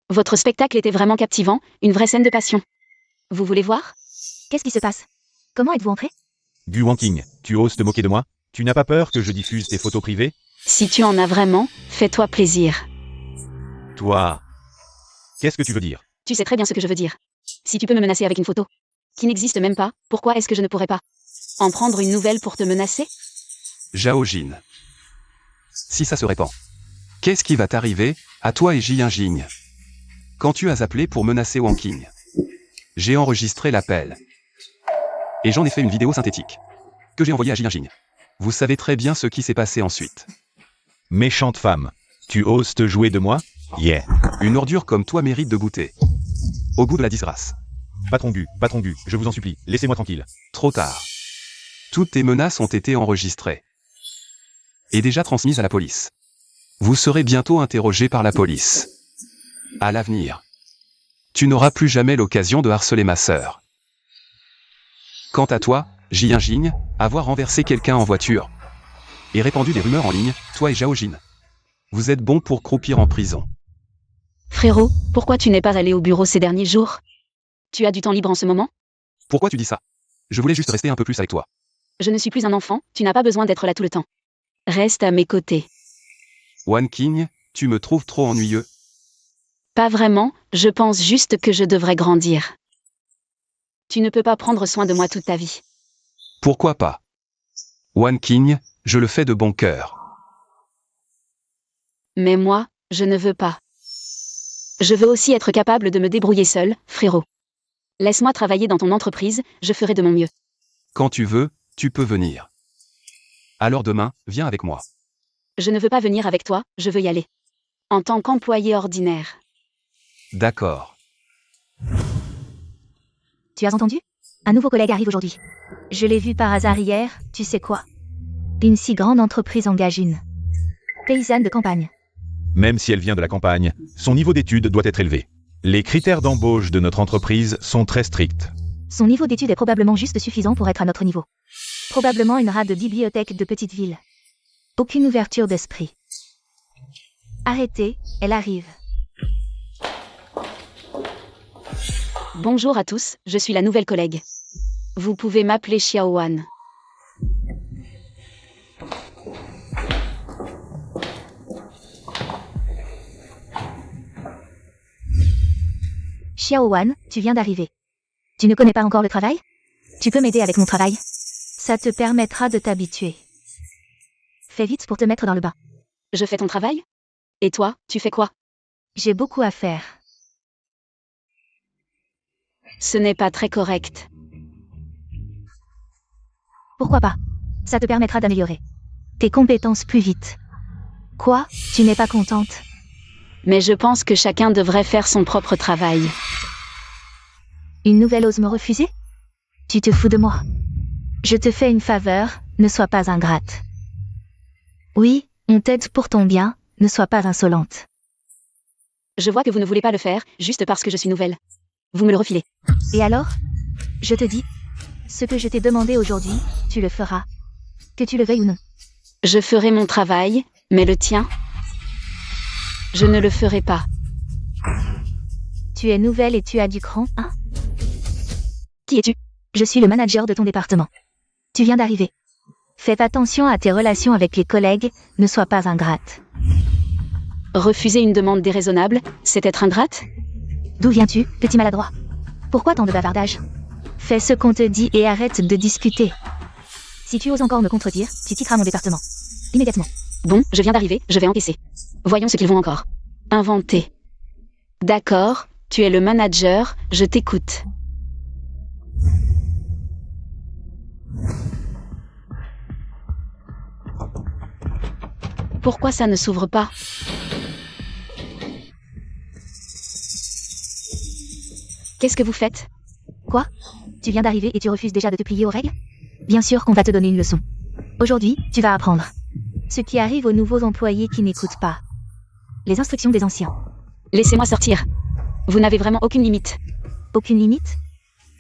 Votre spectacle était vraiment captivant, une vraie scène de passion. Vous voulez voir? Qu'est-ce qui se passe? Comment êtes-vous entré? Gu Wanqing, tu oses te moquer de moi? Tu n'as pas peur que je diffuse tes photos privées? Si tu en as vraiment, fais-toi plaisir. Toi... Qu'est-ce que tu veux dire? Tu sais très bien ce que je veux dire. Si tu peux me menacer avec une photo, qui n'existe même pas, pourquoi est-ce que je ne pourrais pas en prendre une nouvelle pour te menacer? Zhao Jin. Si ça se répand. Qu'est-ce qui va t'arriver, à toi et Jing? Quand tu as appelé pour menacer Wang King, j'ai enregistré l'appel. Et j'en ai fait une vidéo synthétique, que j'ai envoyée à Jing. Vous savez très bien ce qui s'est passé ensuite. Méchante femme. Tu oses te jouer de moi? Yeah. Une ordure comme toi mérite de goûter. Au goût de la disgrâce. Patron Gu, je vous en supplie, laissez-moi tranquille. Trop tard. Toutes tes menaces ont été enregistrées. Et déjà transmises à la police. Vous serez bientôt interrogé par la police. À l'avenir, tu n'auras plus jamais l'occasion de harceler ma sœur. Quant à toi, Jing, avoir renversé quelqu'un en voiture et répandu des rumeurs en ligne, toi et Zhao Jin, vous êtes bons pour croupir en prison. Frérot, pourquoi tu n'es pas allé au bureau ces derniers jours? Tu as du temps libre en ce moment? Pourquoi tu dis ça? Je voulais juste rester un peu plus avec toi. Je ne suis plus un enfant, tu n'as pas besoin d'être là tout le temps. Reste à mes côtés. One King, tu me trouves trop ennuyeux. Pas vraiment, je pense juste que je devrais grandir. Tu ne peux pas prendre soin de moi toute ta vie. Pourquoi pas? One King, je le fais de bon cœur. Mais moi, je ne veux pas. Je veux aussi être capable de me débrouiller seul, frérot. Laisse-moi travailler dans ton entreprise, je ferai de mon mieux. Quand tu veux, tu peux venir. Alors demain, viens avec moi. Je ne veux pas venir avec toi, je veux y aller. En tant qu'employé ordinaire. D'accord. Tu as entendu? Un nouveau collègue arrive aujourd'hui. Je l'ai vu par hasard hier, tu sais quoi? Une si grande entreprise engage une paysanne de campagne. Même si elle vient de la campagne, son niveau d'études doit être élevé. Les critères d'embauche de notre entreprise sont très stricts. Son niveau d'études est probablement juste suffisant pour être à notre niveau. Probablement une rate de bibliothèque de petite ville. Aucune ouverture d'esprit. Arrêtez, elle arrive. Bonjour à tous, je suis la nouvelle collègue. Vous pouvez m'appeler Xiaowan. Xiaowan, tu viens d'arriver. Tu ne connais pas encore le travail? Tu peux m'aider avec mon travail? Ça te permettra de t'habituer. Fais vite pour te mettre dans le bain. Je fais ton travail? Et toi, tu fais quoi? J'ai beaucoup à faire. Ce n'est pas très correct. Pourquoi pas? Ça te permettra d'améliorer tes compétences plus vite. Quoi? Tu n'es pas contente? Mais je pense que chacun devrait faire son propre travail. Une nouvelle ose me refuser? Tu te fous de moi. Je te fais une faveur, ne sois pas ingrate. Oui, on t'aide pour ton bien, ne sois pas insolente. Je vois que vous ne voulez pas le faire, juste parce que je suis nouvelle. Vous me le refilez. Et alors? Je te dis, ce que je t'ai demandé aujourd'hui, tu le feras. Que tu le veuilles ou non. Je ferai mon travail, mais le tien? Je ne le ferai pas. Tu es nouvelle et tu as du cran, hein? Qui es-tu? Je suis le manager de ton département. Tu viens d'arriver. Fais attention à tes relations avec les collègues, ne sois pas ingrate. Refuser une demande déraisonnable, c'est être ingrate? D'où viens-tu, petit maladroit? Pourquoi tant de bavardage? Fais ce qu'on te dit et arrête de discuter. Si tu oses encore me contredire, tu quitteras mon département. Immédiatement. Bon, je viens d'arriver, je vais encaisser. Voyons ce qu'ils vont encore inventer. D'accord, tu es le manager, je t'écoute. Pourquoi ça ne s'ouvre pas? Qu'est-ce que vous faites? Quoi? Tu viens d'arriver et tu refuses déjà de te plier aux règles? Bien sûr qu'on va te donner une leçon. Aujourd'hui, tu vas apprendre ce qui arrive aux nouveaux employés qui n'écoutent pas les instructions des anciens. Laissez-moi sortir. Vous n'avez vraiment aucune limite. Aucune limite?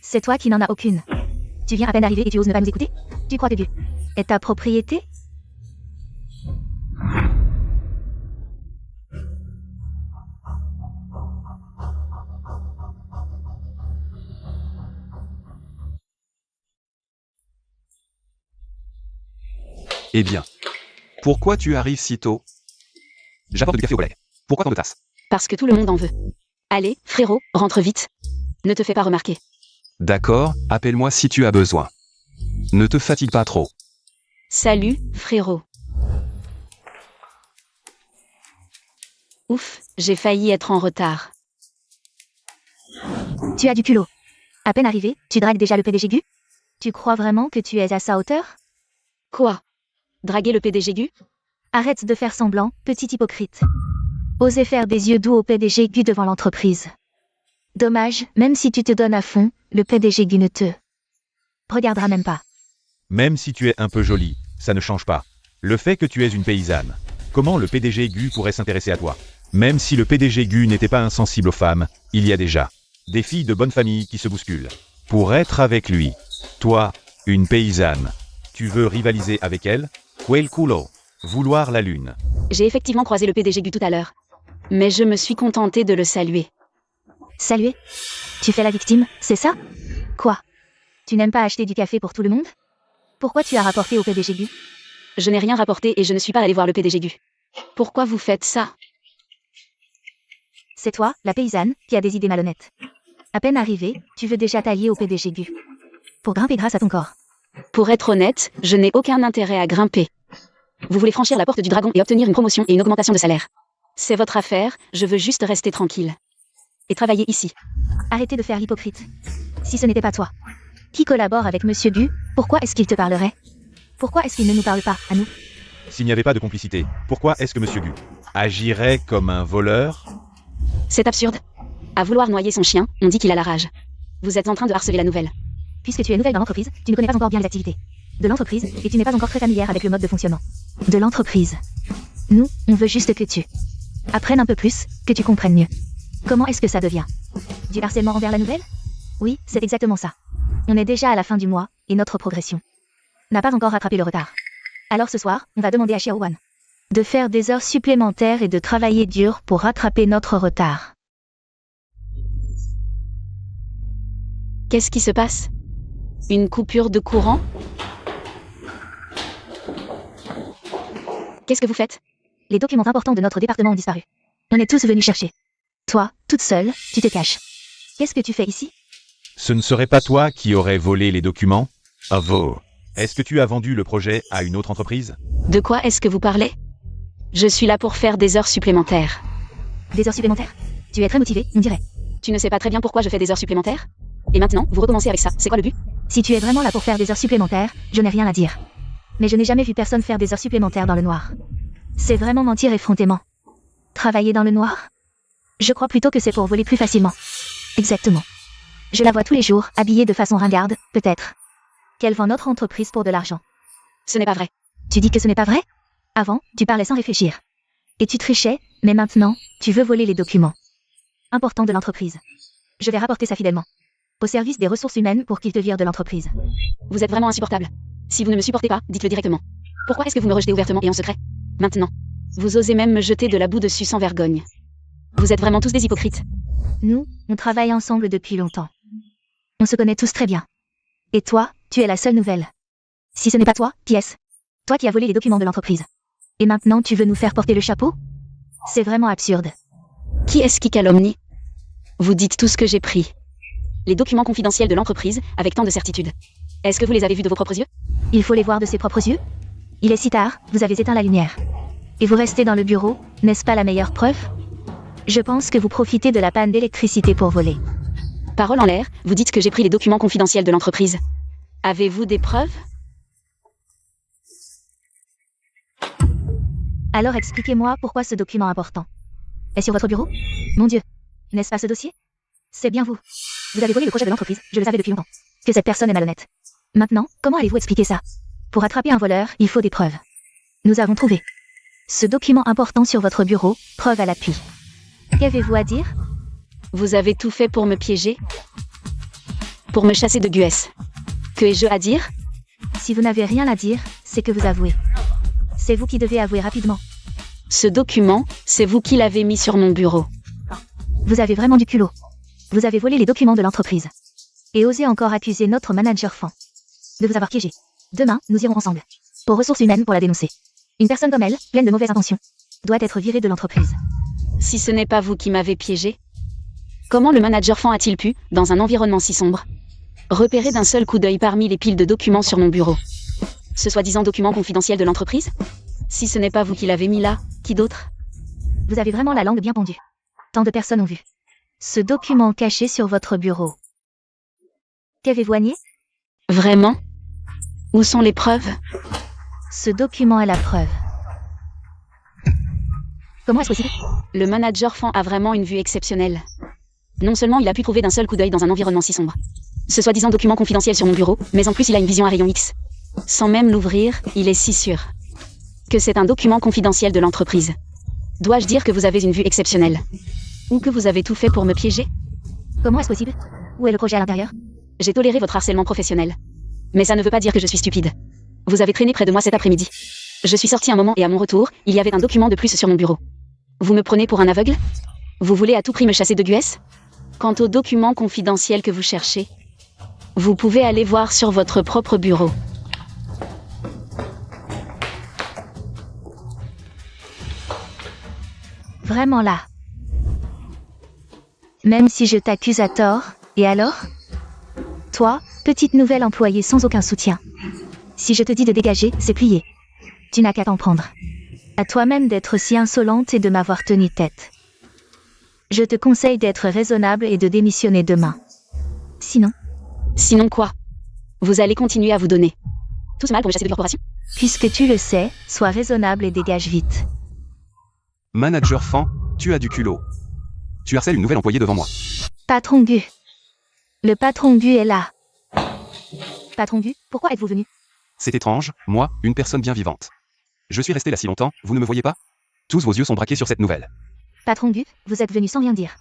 C'est toi qui n'en as aucune. Tu viens à peine d'arriver et tu oses ne pas nous écouter? Tu crois que Dieu est ta propriété? Eh bien. Pourquoi tu arrives si tôt? J'apporte du café au collègue. Pourquoi tant de tasses? Parce que tout le monde en veut. Allez, frérot, rentre vite. Ne te fais pas remarquer. D'accord, appelle-moi si tu as besoin. Ne te fatigue pas trop. Salut, frérot. Ouf, j'ai failli être en retard. Tu as du culot. À peine arrivé, tu dragues déjà le PDG Gu? Tu crois vraiment que tu es à sa hauteur? Quoi? Draguer le PDG Gu? Arrête de faire semblant, petit hypocrite. Osez faire des yeux doux au PDG Gu devant l'entreprise. Dommage, même si tu te donnes à fond, le PDG Gu ne te regardera même pas. Même si tu es un peu jolie, ça ne change pas. Le fait que tu es une paysanne. Comment le PDG Gu pourrait s'intéresser à toi? Même si le PDG Gu n'était pas insensible aux femmes, il y a déjà des filles de bonne famille qui se bousculent. Pour être avec lui, toi, une paysanne, tu veux rivaliser avec elle? Quel culo. Vouloir la lune. J'ai effectivement croisé le PDG Gu tout à l'heure. Mais je me suis contentée de le saluer. Saluer? Tu fais la victime, c'est ça? Quoi? Tu n'aimes pas acheter du café pour tout le monde? Pourquoi tu as rapporté au PDG Gu? Je n'ai rien rapporté et je ne suis pas allée voir le PDG Gu. Pourquoi vous faites ça? C'est toi, la paysanne, qui a des idées malhonnêtes. À peine arrivée, tu veux déjà t'allier au PDG Gu. Pour grimper grâce à ton corps. Pour être honnête, je n'ai aucun intérêt à grimper. Vous voulez franchir la porte du dragon et obtenir une promotion et une augmentation de salaire. C'est votre affaire, je veux juste rester tranquille. Et travailler ici. Arrêtez de faire l'hypocrite. Si ce n'était pas toi, qui collabore avec Monsieur Gu, pourquoi est-ce qu'il te parlerait? Pourquoi est-ce qu'il ne nous parle pas, à nous? S'il n'y avait pas de complicité, pourquoi est-ce que Monsieur Gu agirait comme un voleur? C'est absurde. À vouloir noyer son chien, on dit qu'il a la rage. Vous êtes en train de harceler la nouvelle. Puisque tu es nouvelle dans l'entreprise, tu ne connais pas encore bien les activités de l'entreprise et tu n'es pas encore très familière avec le mode de fonctionnement de l'entreprise. Nous, on veut juste que tu apprennes un peu plus, que tu comprennes mieux. Comment est-ce que ça devient? Du harcèlement envers la nouvelle? Oui, c'est exactement ça. On est déjà à la fin du mois, et notre progression n'a pas encore rattrapé le retard. Alors ce soir, on va demander à Xiaowan de faire des heures supplémentaires et de travailler dur pour rattraper notre retard. Qu'est-ce qui se passe? Une coupure de courant? Qu'est-ce que vous faites? Les documents importants de notre département ont disparu. On est tous venus chercher. Toi, toute seule, tu te caches. Qu'est-ce que tu fais ici? Ce ne serait pas toi qui aurais volé les documents? Avo. Est-ce que tu as vendu le projet à une autre entreprise? De quoi est-ce que vous parlez? Je suis là pour faire des heures supplémentaires. Des heures supplémentaires? Tu es très motivé, on dirait. Tu ne sais pas très bien pourquoi je fais des heures supplémentaires? Et maintenant, vous recommencez avec ça, c'est quoi le but? Si tu es vraiment là pour faire des heures supplémentaires, je n'ai rien à dire. Mais je n'ai jamais vu personne faire des heures supplémentaires dans le noir. C'est vraiment mentir effrontément. Travailler dans le noir? Je crois plutôt que c'est pour voler plus facilement. Exactement. Je la vois tous les jours, habillée de façon ringarde, peut-être. Qu'elle vend notre entreprise pour de l'argent. Ce n'est pas vrai. Tu dis que ce n'est pas vrai? Avant, tu parlais sans réfléchir. Et tu trichais, mais maintenant, tu veux voler les documents importants de l'entreprise. Je vais rapporter ça fidèlement au service des ressources humaines pour qu'ils te virent de l'entreprise. Vous êtes vraiment insupportable. Si vous ne me supportez pas, dites-le directement. Pourquoi est-ce que vous me rejetez ouvertement et en secret? Maintenant. Vous osez même me jeter de la boue dessus sans vergogne. Vous êtes vraiment tous des hypocrites. Nous, on travaille ensemble depuis longtemps. On se connaît tous très bien. Et toi, tu es la seule nouvelle. Si ce n'est pas toi, qui est-ce? Toi qui as volé les documents de l'entreprise. Et maintenant tu veux nous faire porter le chapeau? C'est vraiment absurde. Qui est-ce qui calomnie? Vous dites tout ce que j'ai pris. Les documents confidentiels de l'entreprise, avec tant de certitude. Est-ce que vous les avez vus de vos propres yeux? Il faut les voir de ses propres yeux? Il est si tard, vous avez éteint la lumière. Et vous restez dans le bureau, n'est-ce pas la meilleure preuve? Je pense que vous profitez de la panne d'électricité pour voler. Parole en l'air, vous dites que j'ai pris les documents confidentiels de l'entreprise. Avez-vous des preuves? Alors expliquez-moi pourquoi ce document important est sur votre bureau? Mon Dieu, n'est-ce pas ce dossier? C'est bien vous. Vous avez volé le projet de l'entreprise, je le savais depuis longtemps. Que cette personne est malhonnête. Maintenant, comment allez-vous expliquer ça? Pour attraper un voleur, il faut des preuves. Nous avons trouvé ce document important sur votre bureau, preuve à l'appui. Qu'avez-vous à dire? Vous avez tout fait pour me piéger? Pour me chasser de Guès. Que ai-je à dire? Si vous n'avez rien à dire, c'est que vous avouez. C'est vous qui devez avouer rapidement. Ce document, c'est vous qui l'avez mis sur mon bureau. Vous avez vraiment du culot. Vous avez volé les documents de l'entreprise. Et osé encore accuser notre manager Fan de vous avoir piégé. Demain, nous irons ensemble aux ressources humaines pour la dénoncer. Une personne comme elle, pleine de mauvaises intentions, doit être virée de l'entreprise. Si ce n'est pas vous qui m'avez piégé, comment le manager Fan a-t-il pu, dans un environnement si sombre, repérer d'un seul coup d'œil parmi les piles de documents sur mon bureau? Ce soi-disant document confidentiel de l'entreprise? Si ce n'est pas vous qui l'avez mis là, qui d'autre? Vous avez vraiment la langue bien pendue. Tant de personnes ont vu ce document caché sur votre bureau. Qu'avez-vous à nier? Vraiment? Où sont les preuves? Ce document est la preuve. Comment est-ce possible? Le manager Fan a vraiment une vue exceptionnelle. Non seulement il a pu trouver d'un seul coup d'œil dans un environnement si sombre ce soi-disant document confidentiel sur mon bureau, mais en plus il a une vision à rayon X. Sans même l'ouvrir, il est si sûr que c'est un document confidentiel de l'entreprise. Dois-je dire que vous avez une vue exceptionnelle? Ou que vous avez tout fait pour me piéger? Comment est-ce possible? Où est le projet à l'intérieur? J'ai toléré votre harcèlement professionnel. Mais ça ne veut pas dire que je suis stupide. Vous avez traîné près de moi cet après-midi. Je suis sorti un moment et à mon retour, il y avait un document de plus sur mon bureau. Vous me prenez pour un aveugle? Vous voulez à tout prix me chasser de Guès? Quant au document confidentiel que vous cherchez, vous pouvez aller voir sur votre propre bureau. Vraiment là. Même si je t'accuse à tort, et alors? Toi, petite nouvelle employée sans aucun soutien. Si je te dis de dégager, c'est plié. Tu n'as qu'à t'en prendre. À toi-même d'être si insolente et de m'avoir tenu tête. Je te conseille d'être raisonnable et de démissionner demain. Sinon, Sinon quoi? Vous allez continuer à vous donner. Tout ce mal pour me chasser de corporation? puisque tu le sais, sois raisonnable et dégage vite. Manager Fan, tu as du culot. Tu harcèles une nouvelle employée devant moi. Patron Gu. Le patron Gu est là. Patron Gu, pourquoi êtes-vous venu? C'est étrange, moi, une personne bien vivante. Je suis resté là si longtemps, vous ne me voyez pas? Tous vos yeux sont braqués sur cette nouvelle. Patron Gu, vous êtes venu sans rien dire.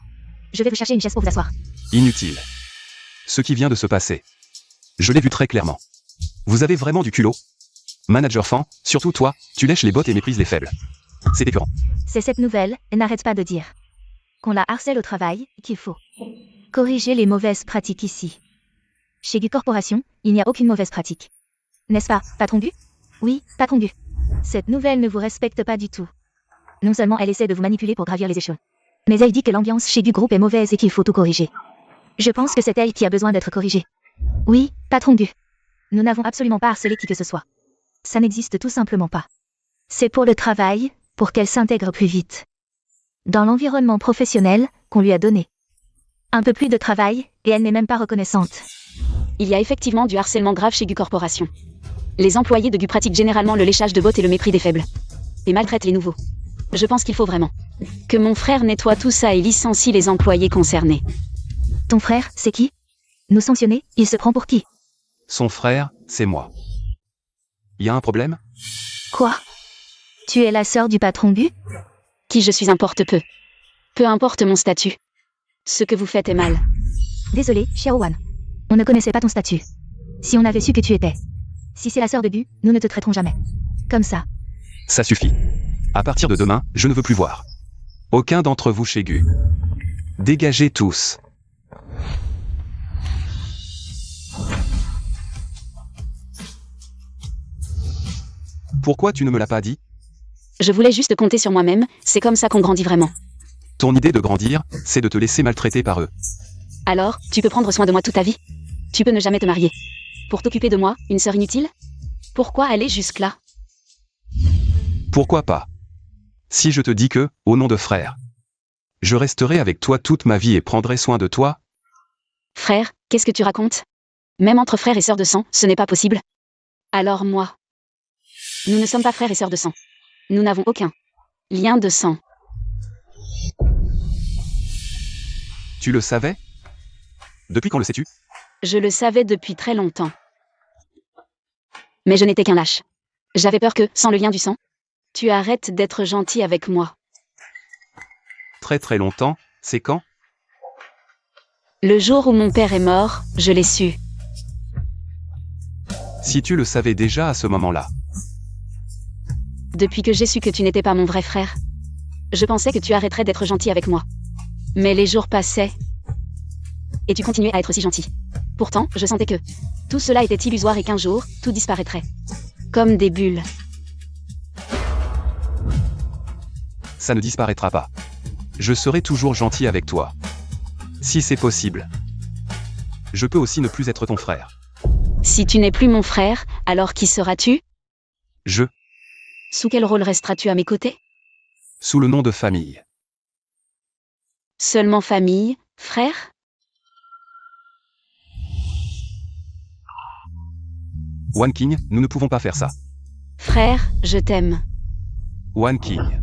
Je vais vous chercher une chaise pour vous asseoir. Inutile. Ce qui vient de se passer. Je l'ai vu très clairement. Vous avez vraiment du culot. Manager Fan, surtout toi, tu lèches les bottes et méprises les faibles. C'est écœurant. C'est cette nouvelle, et n'arrête pas de dire qu'on la harcèle au travail, qu'il faut corriger les mauvaises pratiques ici. Chez Gu Corporation, il n'y a aucune mauvaise pratique. N'est-ce pas, patron Gu? Oui, patron Gu. Cette nouvelle ne vous respecte pas du tout. Non seulement elle essaie de vous manipuler pour gravir les échelons, mais elle dit que l'ambiance chez Gu Group est mauvaise et qu'il faut tout corriger. Je pense que c'est elle qui a besoin d'être corrigée. Oui, patron Gu. Nous n'avons absolument pas harcelé qui que ce soit. Ça n'existe tout simplement pas. C'est pour le travail, pour qu'elle s'intègre plus vite dans l'environnement professionnel qu'on lui a donné. Un peu plus de travail, et elle n'est même pas reconnaissante. Il y a effectivement du harcèlement grave chez Gu Corporation. Les employés de Gu pratiquent généralement le léchage de bottes et le mépris des faibles. Et maltraitent les nouveaux. Je pense qu'il faut vraiment que mon frère nettoie tout ça et licencie les employés concernés. Ton frère, c'est qui? Nous sanctionner, il se prend pour qui? Son frère, c'est moi. Y a un problème? Quoi? Tu es la sœur du patron Gu? Qui je suis importe peu. Peu importe mon statut. Ce que vous faites est mal. Désolé, Xiao Wan. On ne connaissait pas ton statut. Si on avait su que tu étais. Si c'est la sœur de Gu, nous ne te traiterons jamais comme ça. Ça suffit. À partir de demain, je ne veux plus voir aucun d'entre vous chez Gu. Dégagez tous. Pourquoi tu ne me l'as pas dit? Je voulais juste compter sur moi-même, c'est comme ça qu'on grandit vraiment. Ton idée de grandir, c'est de te laisser maltraiter par eux. Alors, tu peux prendre soin de moi toute ta vie? Tu peux ne jamais te marier. Pour t'occuper de moi, une sœur inutile? Pourquoi aller jusque-là? Pourquoi pas? Si je te dis que, au nom de frère, je resterai avec toi toute ma vie et prendrai soin de toi? Frère, qu'est-ce que tu racontes? Même entre frères et sœurs de sang, ce n'est pas possible. Alors moi? Nous ne sommes pas frères et sœurs de sang. Nous n'avons aucun lien de sang. Tu le savais? Depuis quand le sais-tu? Je le savais depuis très longtemps. Mais je n'étais qu'un lâche. J'avais peur que, sans le lien du sang, tu arrêtes d'être gentil avec moi. Très très longtemps, c'est quand? Le jour où mon père est mort, je l'ai su. Si tu le savais déjà à ce moment-là. Depuis que j'ai su que tu n'étais pas mon vrai frère, je pensais que tu arrêterais d'être gentil avec moi. Mais les jours passaient, et tu continuais à être si gentil. Pourtant, je sentais que tout cela était illusoire et qu'un jour, tout disparaîtrait. Comme des bulles. Ça ne disparaîtra pas. Je serai toujours gentil avec toi. Si c'est possible. Je peux aussi ne plus être ton frère. Si tu n'es plus mon frère, alors qui seras-tu? Je, Sous quel rôle resteras-tu à mes côtés? sous le nom de famille. Seulement famille, frère? One King, nous ne pouvons pas faire ça. Frère, je t'aime. One King.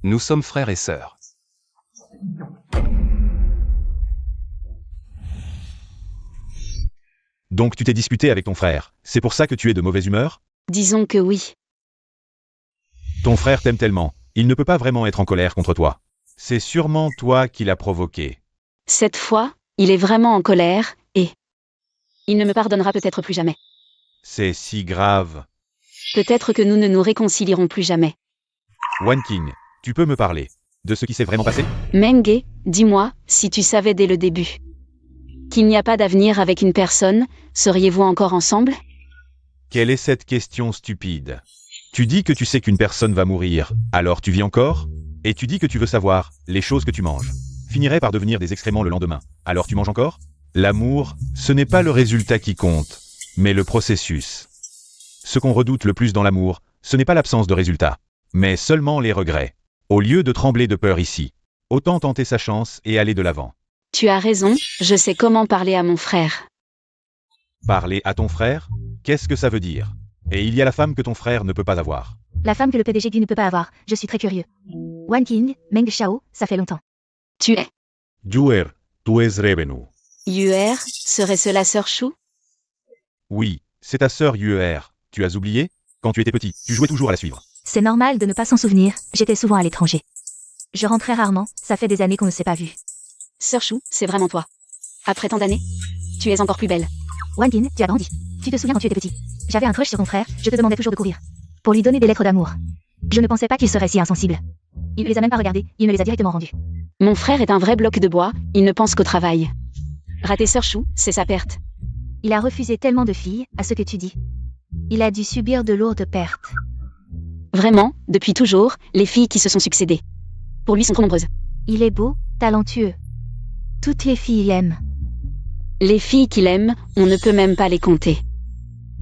Nous sommes frères et sœurs. Donc tu t'es disputé avec ton frère. C'est pour ça que tu es de mauvaise humeur? Disons que oui. Ton frère t'aime tellement. Il ne peut pas vraiment être en colère contre toi. C'est sûrement toi qui l'as provoqué. Cette fois, il est vraiment en colère, et il ne me pardonnera peut-être plus jamais. C'est si grave. Peut-être que nous ne nous réconcilierons plus jamais. One King, tu peux me parler de ce qui s'est vraiment passé? Menge, dis-moi, si tu savais dès le début qu'il n'y a pas d'avenir avec une personne, seriez-vous encore ensemble? Quelle est cette question stupide? Tu dis que tu sais qu'une personne va mourir, alors tu vis encore? Et tu dis que tu veux savoir, les choses que tu manges finiraient par devenir des excréments le lendemain, alors tu manges encore? L'amour, ce n'est pas le résultat qui compte, mais le processus. Ce qu'on redoute le plus dans l'amour, ce n'est pas l'absence de résultat, Mais seulement les regrets. Au lieu de trembler de peur ici, autant tenter sa chance et aller de l'avant. Tu as raison, je sais comment parler à mon frère. Parler à ton frère? Qu'est-ce que ça veut dire? Et il y a la femme que ton frère ne peut pas avoir. La femme que le PDG Gu ne peut pas avoir. Je suis très curieux. Wan King, Meng Xiao, ça fait longtemps. Tu es. Yuer, tu es revenu. Yuer, serait-ce la sœur Chou? Oui, c'est ta sœur Yuer. Tu as oublié? Quand tu étais petit, tu jouais toujours à la suivre. C'est normal de ne pas s'en souvenir, j'étais souvent à l'étranger. Je rentre très rarement, ça fait des années qu'on ne s'est pas vu. Sœur Chou, c'est vraiment toi. Après tant d'années, tu es encore plus belle. Wan King, tu as grandi. Tu te souviens quand tu étais petit? J'avais un crush sur ton frère, je te demandais toujours de courir. Pour lui donner des lettres d'amour. Je ne pensais pas qu'il serait si insensible. Il ne les a même pas regardées, il me les a directement rendues. Mon frère est un vrai bloc de bois, il ne pense qu'au travail. Rater Sœur Chou, c'est sa perte. Il a refusé tellement de filles, à ce que tu dis. Il a dû subir de lourdes pertes. Vraiment, depuis toujours, les filles qui se sont succédées. Pour lui sont trop nombreuses. Il est beau, talentueux. Toutes les filles l'aiment. Les filles qu'il aime, on ne peut même pas les compter.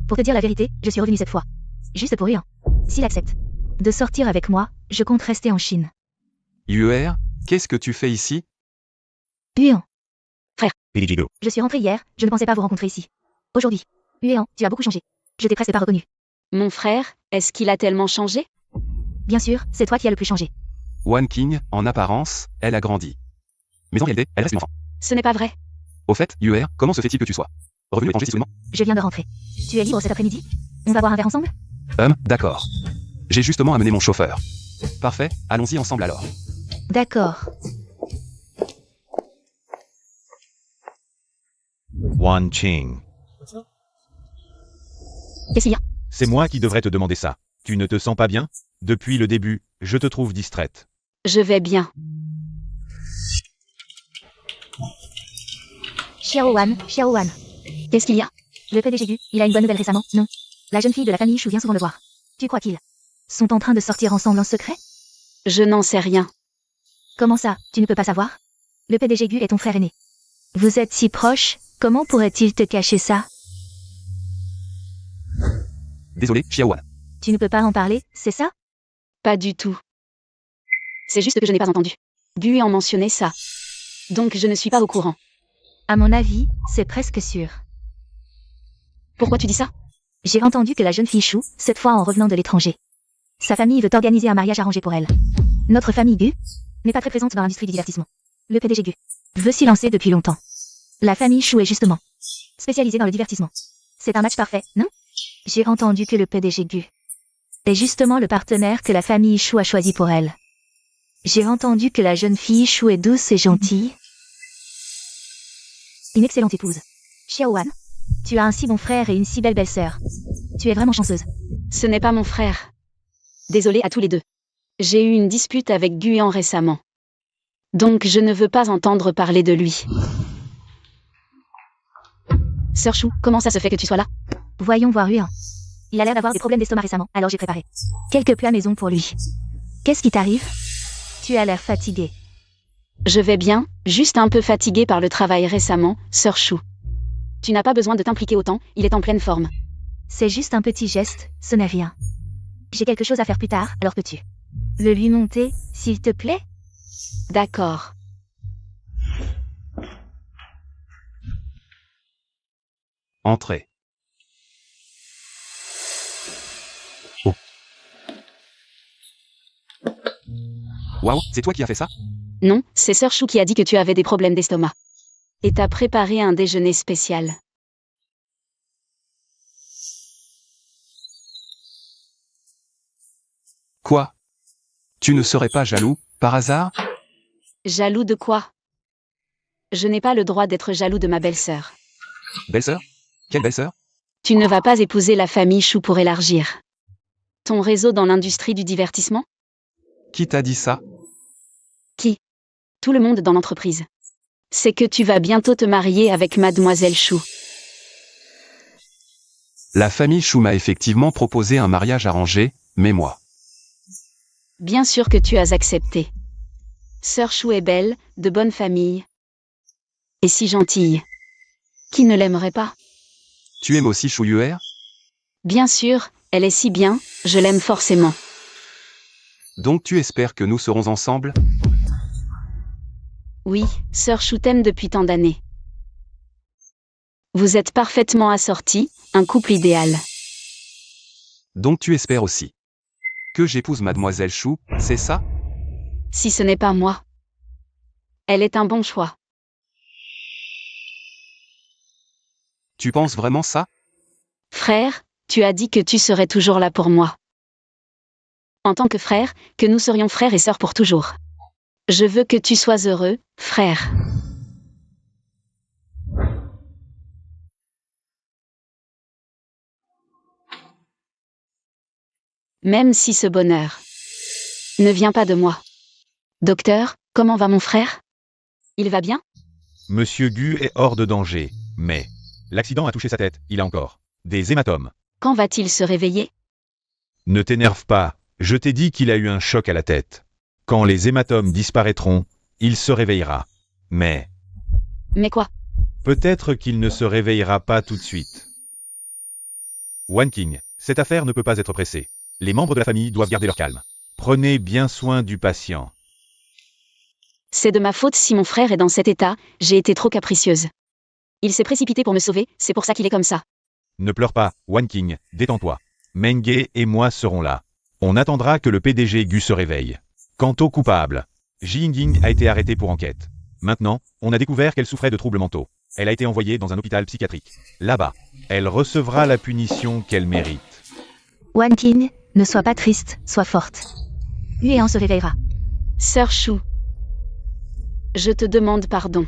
Pour te dire la vérité, je suis revenue cette fois. Juste pour rien. S'il accepte de sortir avec moi, je compte rester en Chine. Yuer, qu'est-ce que tu fais ici? Huan, Pirigido. je suis rentrée hier, je ne pensais pas vous rencontrer ici. Aujourd'hui. Huan, tu as beaucoup changé. Je t'ai presque pas reconnu. Mon frère, est-ce qu'il a tellement changé? Bien sûr, c'est toi qui as le plus changé. Wan King, en apparence, elle a grandi. Mais en réalité, elle reste une enfant. Ce n'est pas vrai. Au fait, Yuer, comment se fait-il que tu sois revenu de l'étranger si soudainement? Je viens de rentrer. Tu es libre cet après-midi? On va boire un verre ensemble? D'accord. J'ai justement amené mon chauffeur. Parfait, allons-y ensemble alors. D'accord. Wan Qing. Qu'est-ce qu'il y a? C'est moi qui devrais te demander ça. Tu ne te sens pas bien? Depuis le début, je te trouve distraite. Je vais bien. Xiao Wan. Qu'est-ce qu'il y a? Le PDG Gu, il a une bonne nouvelle récemment, non? La jeune fille de la famille Chou vient souvent le voir. Tu crois qu'ils sont en train de sortir ensemble en secret? Je n'en sais rien. Comment ça, tu ne peux pas savoir? Le PDG Gu est ton frère aîné. Vous êtes si proches, comment pourrait-il te cacher ça? Désolé, Xiaowan. Tu ne peux pas en parler, c'est ça? Pas du tout. C'est juste que je n'ai pas entendu. Gu en mentionnait ça. Donc je ne suis pas au courant. À mon avis, c'est presque sûr. Pourquoi tu dis ça? J'ai entendu que la jeune fille Chou, cette fois en revenant de l'étranger. Sa famille veut organiser un mariage arrangé pour elle. Notre famille Gu n'est pas très présente dans l'industrie du divertissement. Le PDG Gu veut s'y lancer depuis longtemps. La famille Chou est justement spécialisée dans le divertissement. C'est un match parfait, non? J'ai entendu que le PDG Gu est justement le partenaire que la famille Chou a choisi pour elle. J'ai entendu que la jeune fille Chou est douce et gentille. Une excellente épouse. Xiaowan, tu as un si bon frère et une si belle belle-sœur. Tu es vraiment chanceuse. Ce n'est pas mon frère. Désolée à tous les deux. J'ai eu une dispute avec Guyan récemment. Donc je ne veux pas entendre parler de lui. Sœur Chou, comment ça se fait que tu sois là? Voyons voir Huan. Il a l'air d'avoir des problèmes d'estomac récemment, alors j'ai préparé quelques plats maison pour lui. Qu'est-ce qui t'arrive? Tu as l'air fatigué. Je vais bien, juste un peu fatiguée par le travail récemment, Sœur Chou. Tu n'as pas besoin de t'impliquer autant, il est en pleine forme. C'est juste un petit geste, ce n'est rien. J'ai quelque chose à faire plus tard, alors peux-tu le lui monter, s'il te plaît? D'accord. Entrez. Oh. Waouh, c'est toi qui as fait ça? Non, c'est Sœur Chou qui a dit que tu avais des problèmes d'estomac. Et t'a préparé un déjeuner spécial. Quoi? Tu ne serais pas jaloux, par hasard? Jaloux de quoi? Je n'ai pas le droit d'être jaloux de ma belle-sœur. Belle-sœur? Quelle belle-sœur? Tu ne vas pas épouser la famille Chou pour élargir ton réseau dans l'industrie du divertissement? Qui t'a dit ça? Qui? Tout le monde dans l'entreprise. C'est que tu vas bientôt te marier avec Mademoiselle Chou. La famille Chou m'a effectivement proposé un mariage arrangé, mais moi. Bien sûr que tu as accepté. Sœur Chou est belle, de bonne famille. Et si gentille. Qui ne l'aimerait pas? Tu aimes aussi Chou Yuer? Bien sûr, elle est si bien, je l'aime forcément. Donc tu espères que nous serons ensemble? Oui, sœur Chou t'aime depuis tant d'années. Vous êtes parfaitement assortis, un couple idéal. Donc tu espères aussi que j'épouse mademoiselle Chou, c'est ça? Si ce n'est pas moi. Elle est un bon choix. Tu penses vraiment ça? Frère, tu as dit que tu serais toujours là pour moi. En tant que frère, que nous serions frères et sœurs pour toujours. Je veux que tu sois heureux, frère. Même si ce bonheur ne vient pas de moi. Docteur, comment va mon frère? Il va bien? Monsieur Gu est hors de danger, mais l'accident a touché sa tête, il a encore des hématomes. Quand va-t-il se réveiller? Ne t'énerve pas, je t'ai dit qu'il a eu un choc à la tête. Quand les hématomes disparaîtront, il se réveillera. Mais quoi? peut-être qu'il ne se réveillera pas tout de suite. Wan King, cette affaire ne peut pas être pressée. Les membres de la famille doivent garder leur calme. Prenez bien soin du patient. C'est de ma faute si mon frère est dans cet état, j'ai été trop capricieuse. Il s'est précipité pour me sauver, c'est pour ça qu'il est comme ça. Ne pleure pas, Wan King, détends-toi. Menge et moi serons là. On attendra que le PDG Gu se réveille. Quant au coupable, Ji Yingying a été arrêtée pour enquête. Maintenant, on a découvert qu'elle souffrait de troubles mentaux. Elle a été envoyée dans un hôpital psychiatrique. Là-bas, elle recevra la punition qu'elle mérite. Wan King, ne sois pas triste, sois forte. Yuan se réveillera. Sœur Chou, je te demande pardon.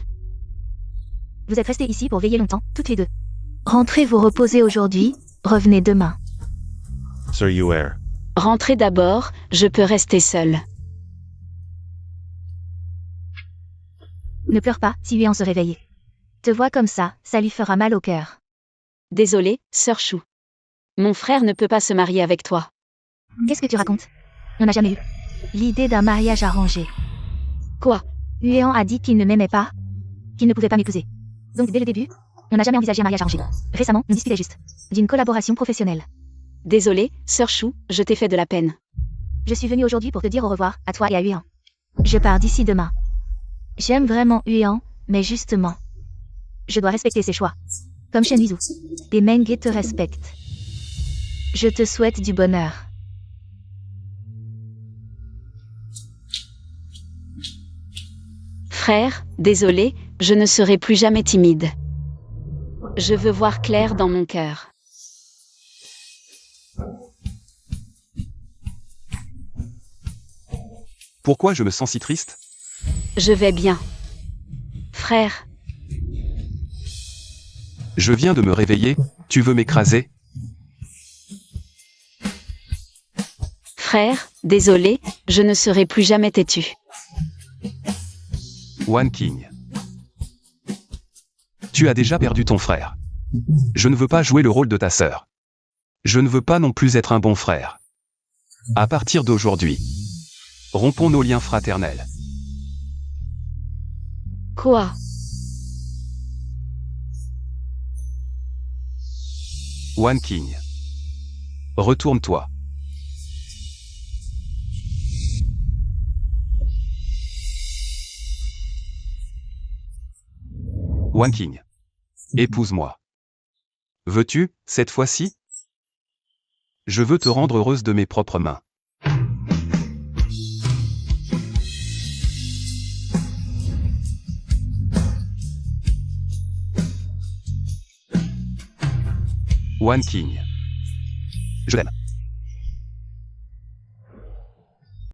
Vous êtes restés ici pour veiller longtemps, toutes les deux. Rentrez vous reposer aujourd'hui, revenez demain. Sir Yuer. Rentrez d'abord, je peux rester seule. Ne pleure pas si Yuan se réveille. Te vois comme ça lui fera mal au cœur. Désolée, sœur Chou. Mon frère ne peut pas se marier avec toi. Qu'est-ce que tu racontes? On n'a jamais eu l'idée d'un mariage arrangé. Quoi? Yuan a dit qu'il ne m'aimait pas, qu'il ne pouvait pas m'épouser. Donc dès le début, on n'a jamais envisagé un mariage arrangé. Récemment, on discutait juste d'une collaboration professionnelle. Désolée, sœur Chou, je t'ai fait de la peine. Je suis venue aujourd'hui pour te dire au revoir, à toi et à Yuan. Je pars d'ici demain. J'aime vraiment Yuan, mais justement, je dois respecter ses choix. Comme Shen Yizhu. Et Menge te respecte. Je te souhaite du bonheur. Frère, désolé, je ne serai plus jamais timide. Je veux voir clair dans mon cœur. Pourquoi je me sens si triste? Je vais bien. Frère, Je viens de me réveiller, tu veux m'écraser? frère, désolé, je ne serai plus jamais têtu. Wan King. Tu as déjà perdu ton frère. Je ne veux pas jouer le rôle de ta sœur. Je ne veux pas non plus être un bon frère. À partir d'aujourd'hui, rompons nos liens fraternels. Quoi? Wan King. Retourne-toi. Wan King. Épouse-moi. Veux-tu, cette fois-ci? Je veux te rendre heureuse de mes propres mains. Wan King. Je t'aime.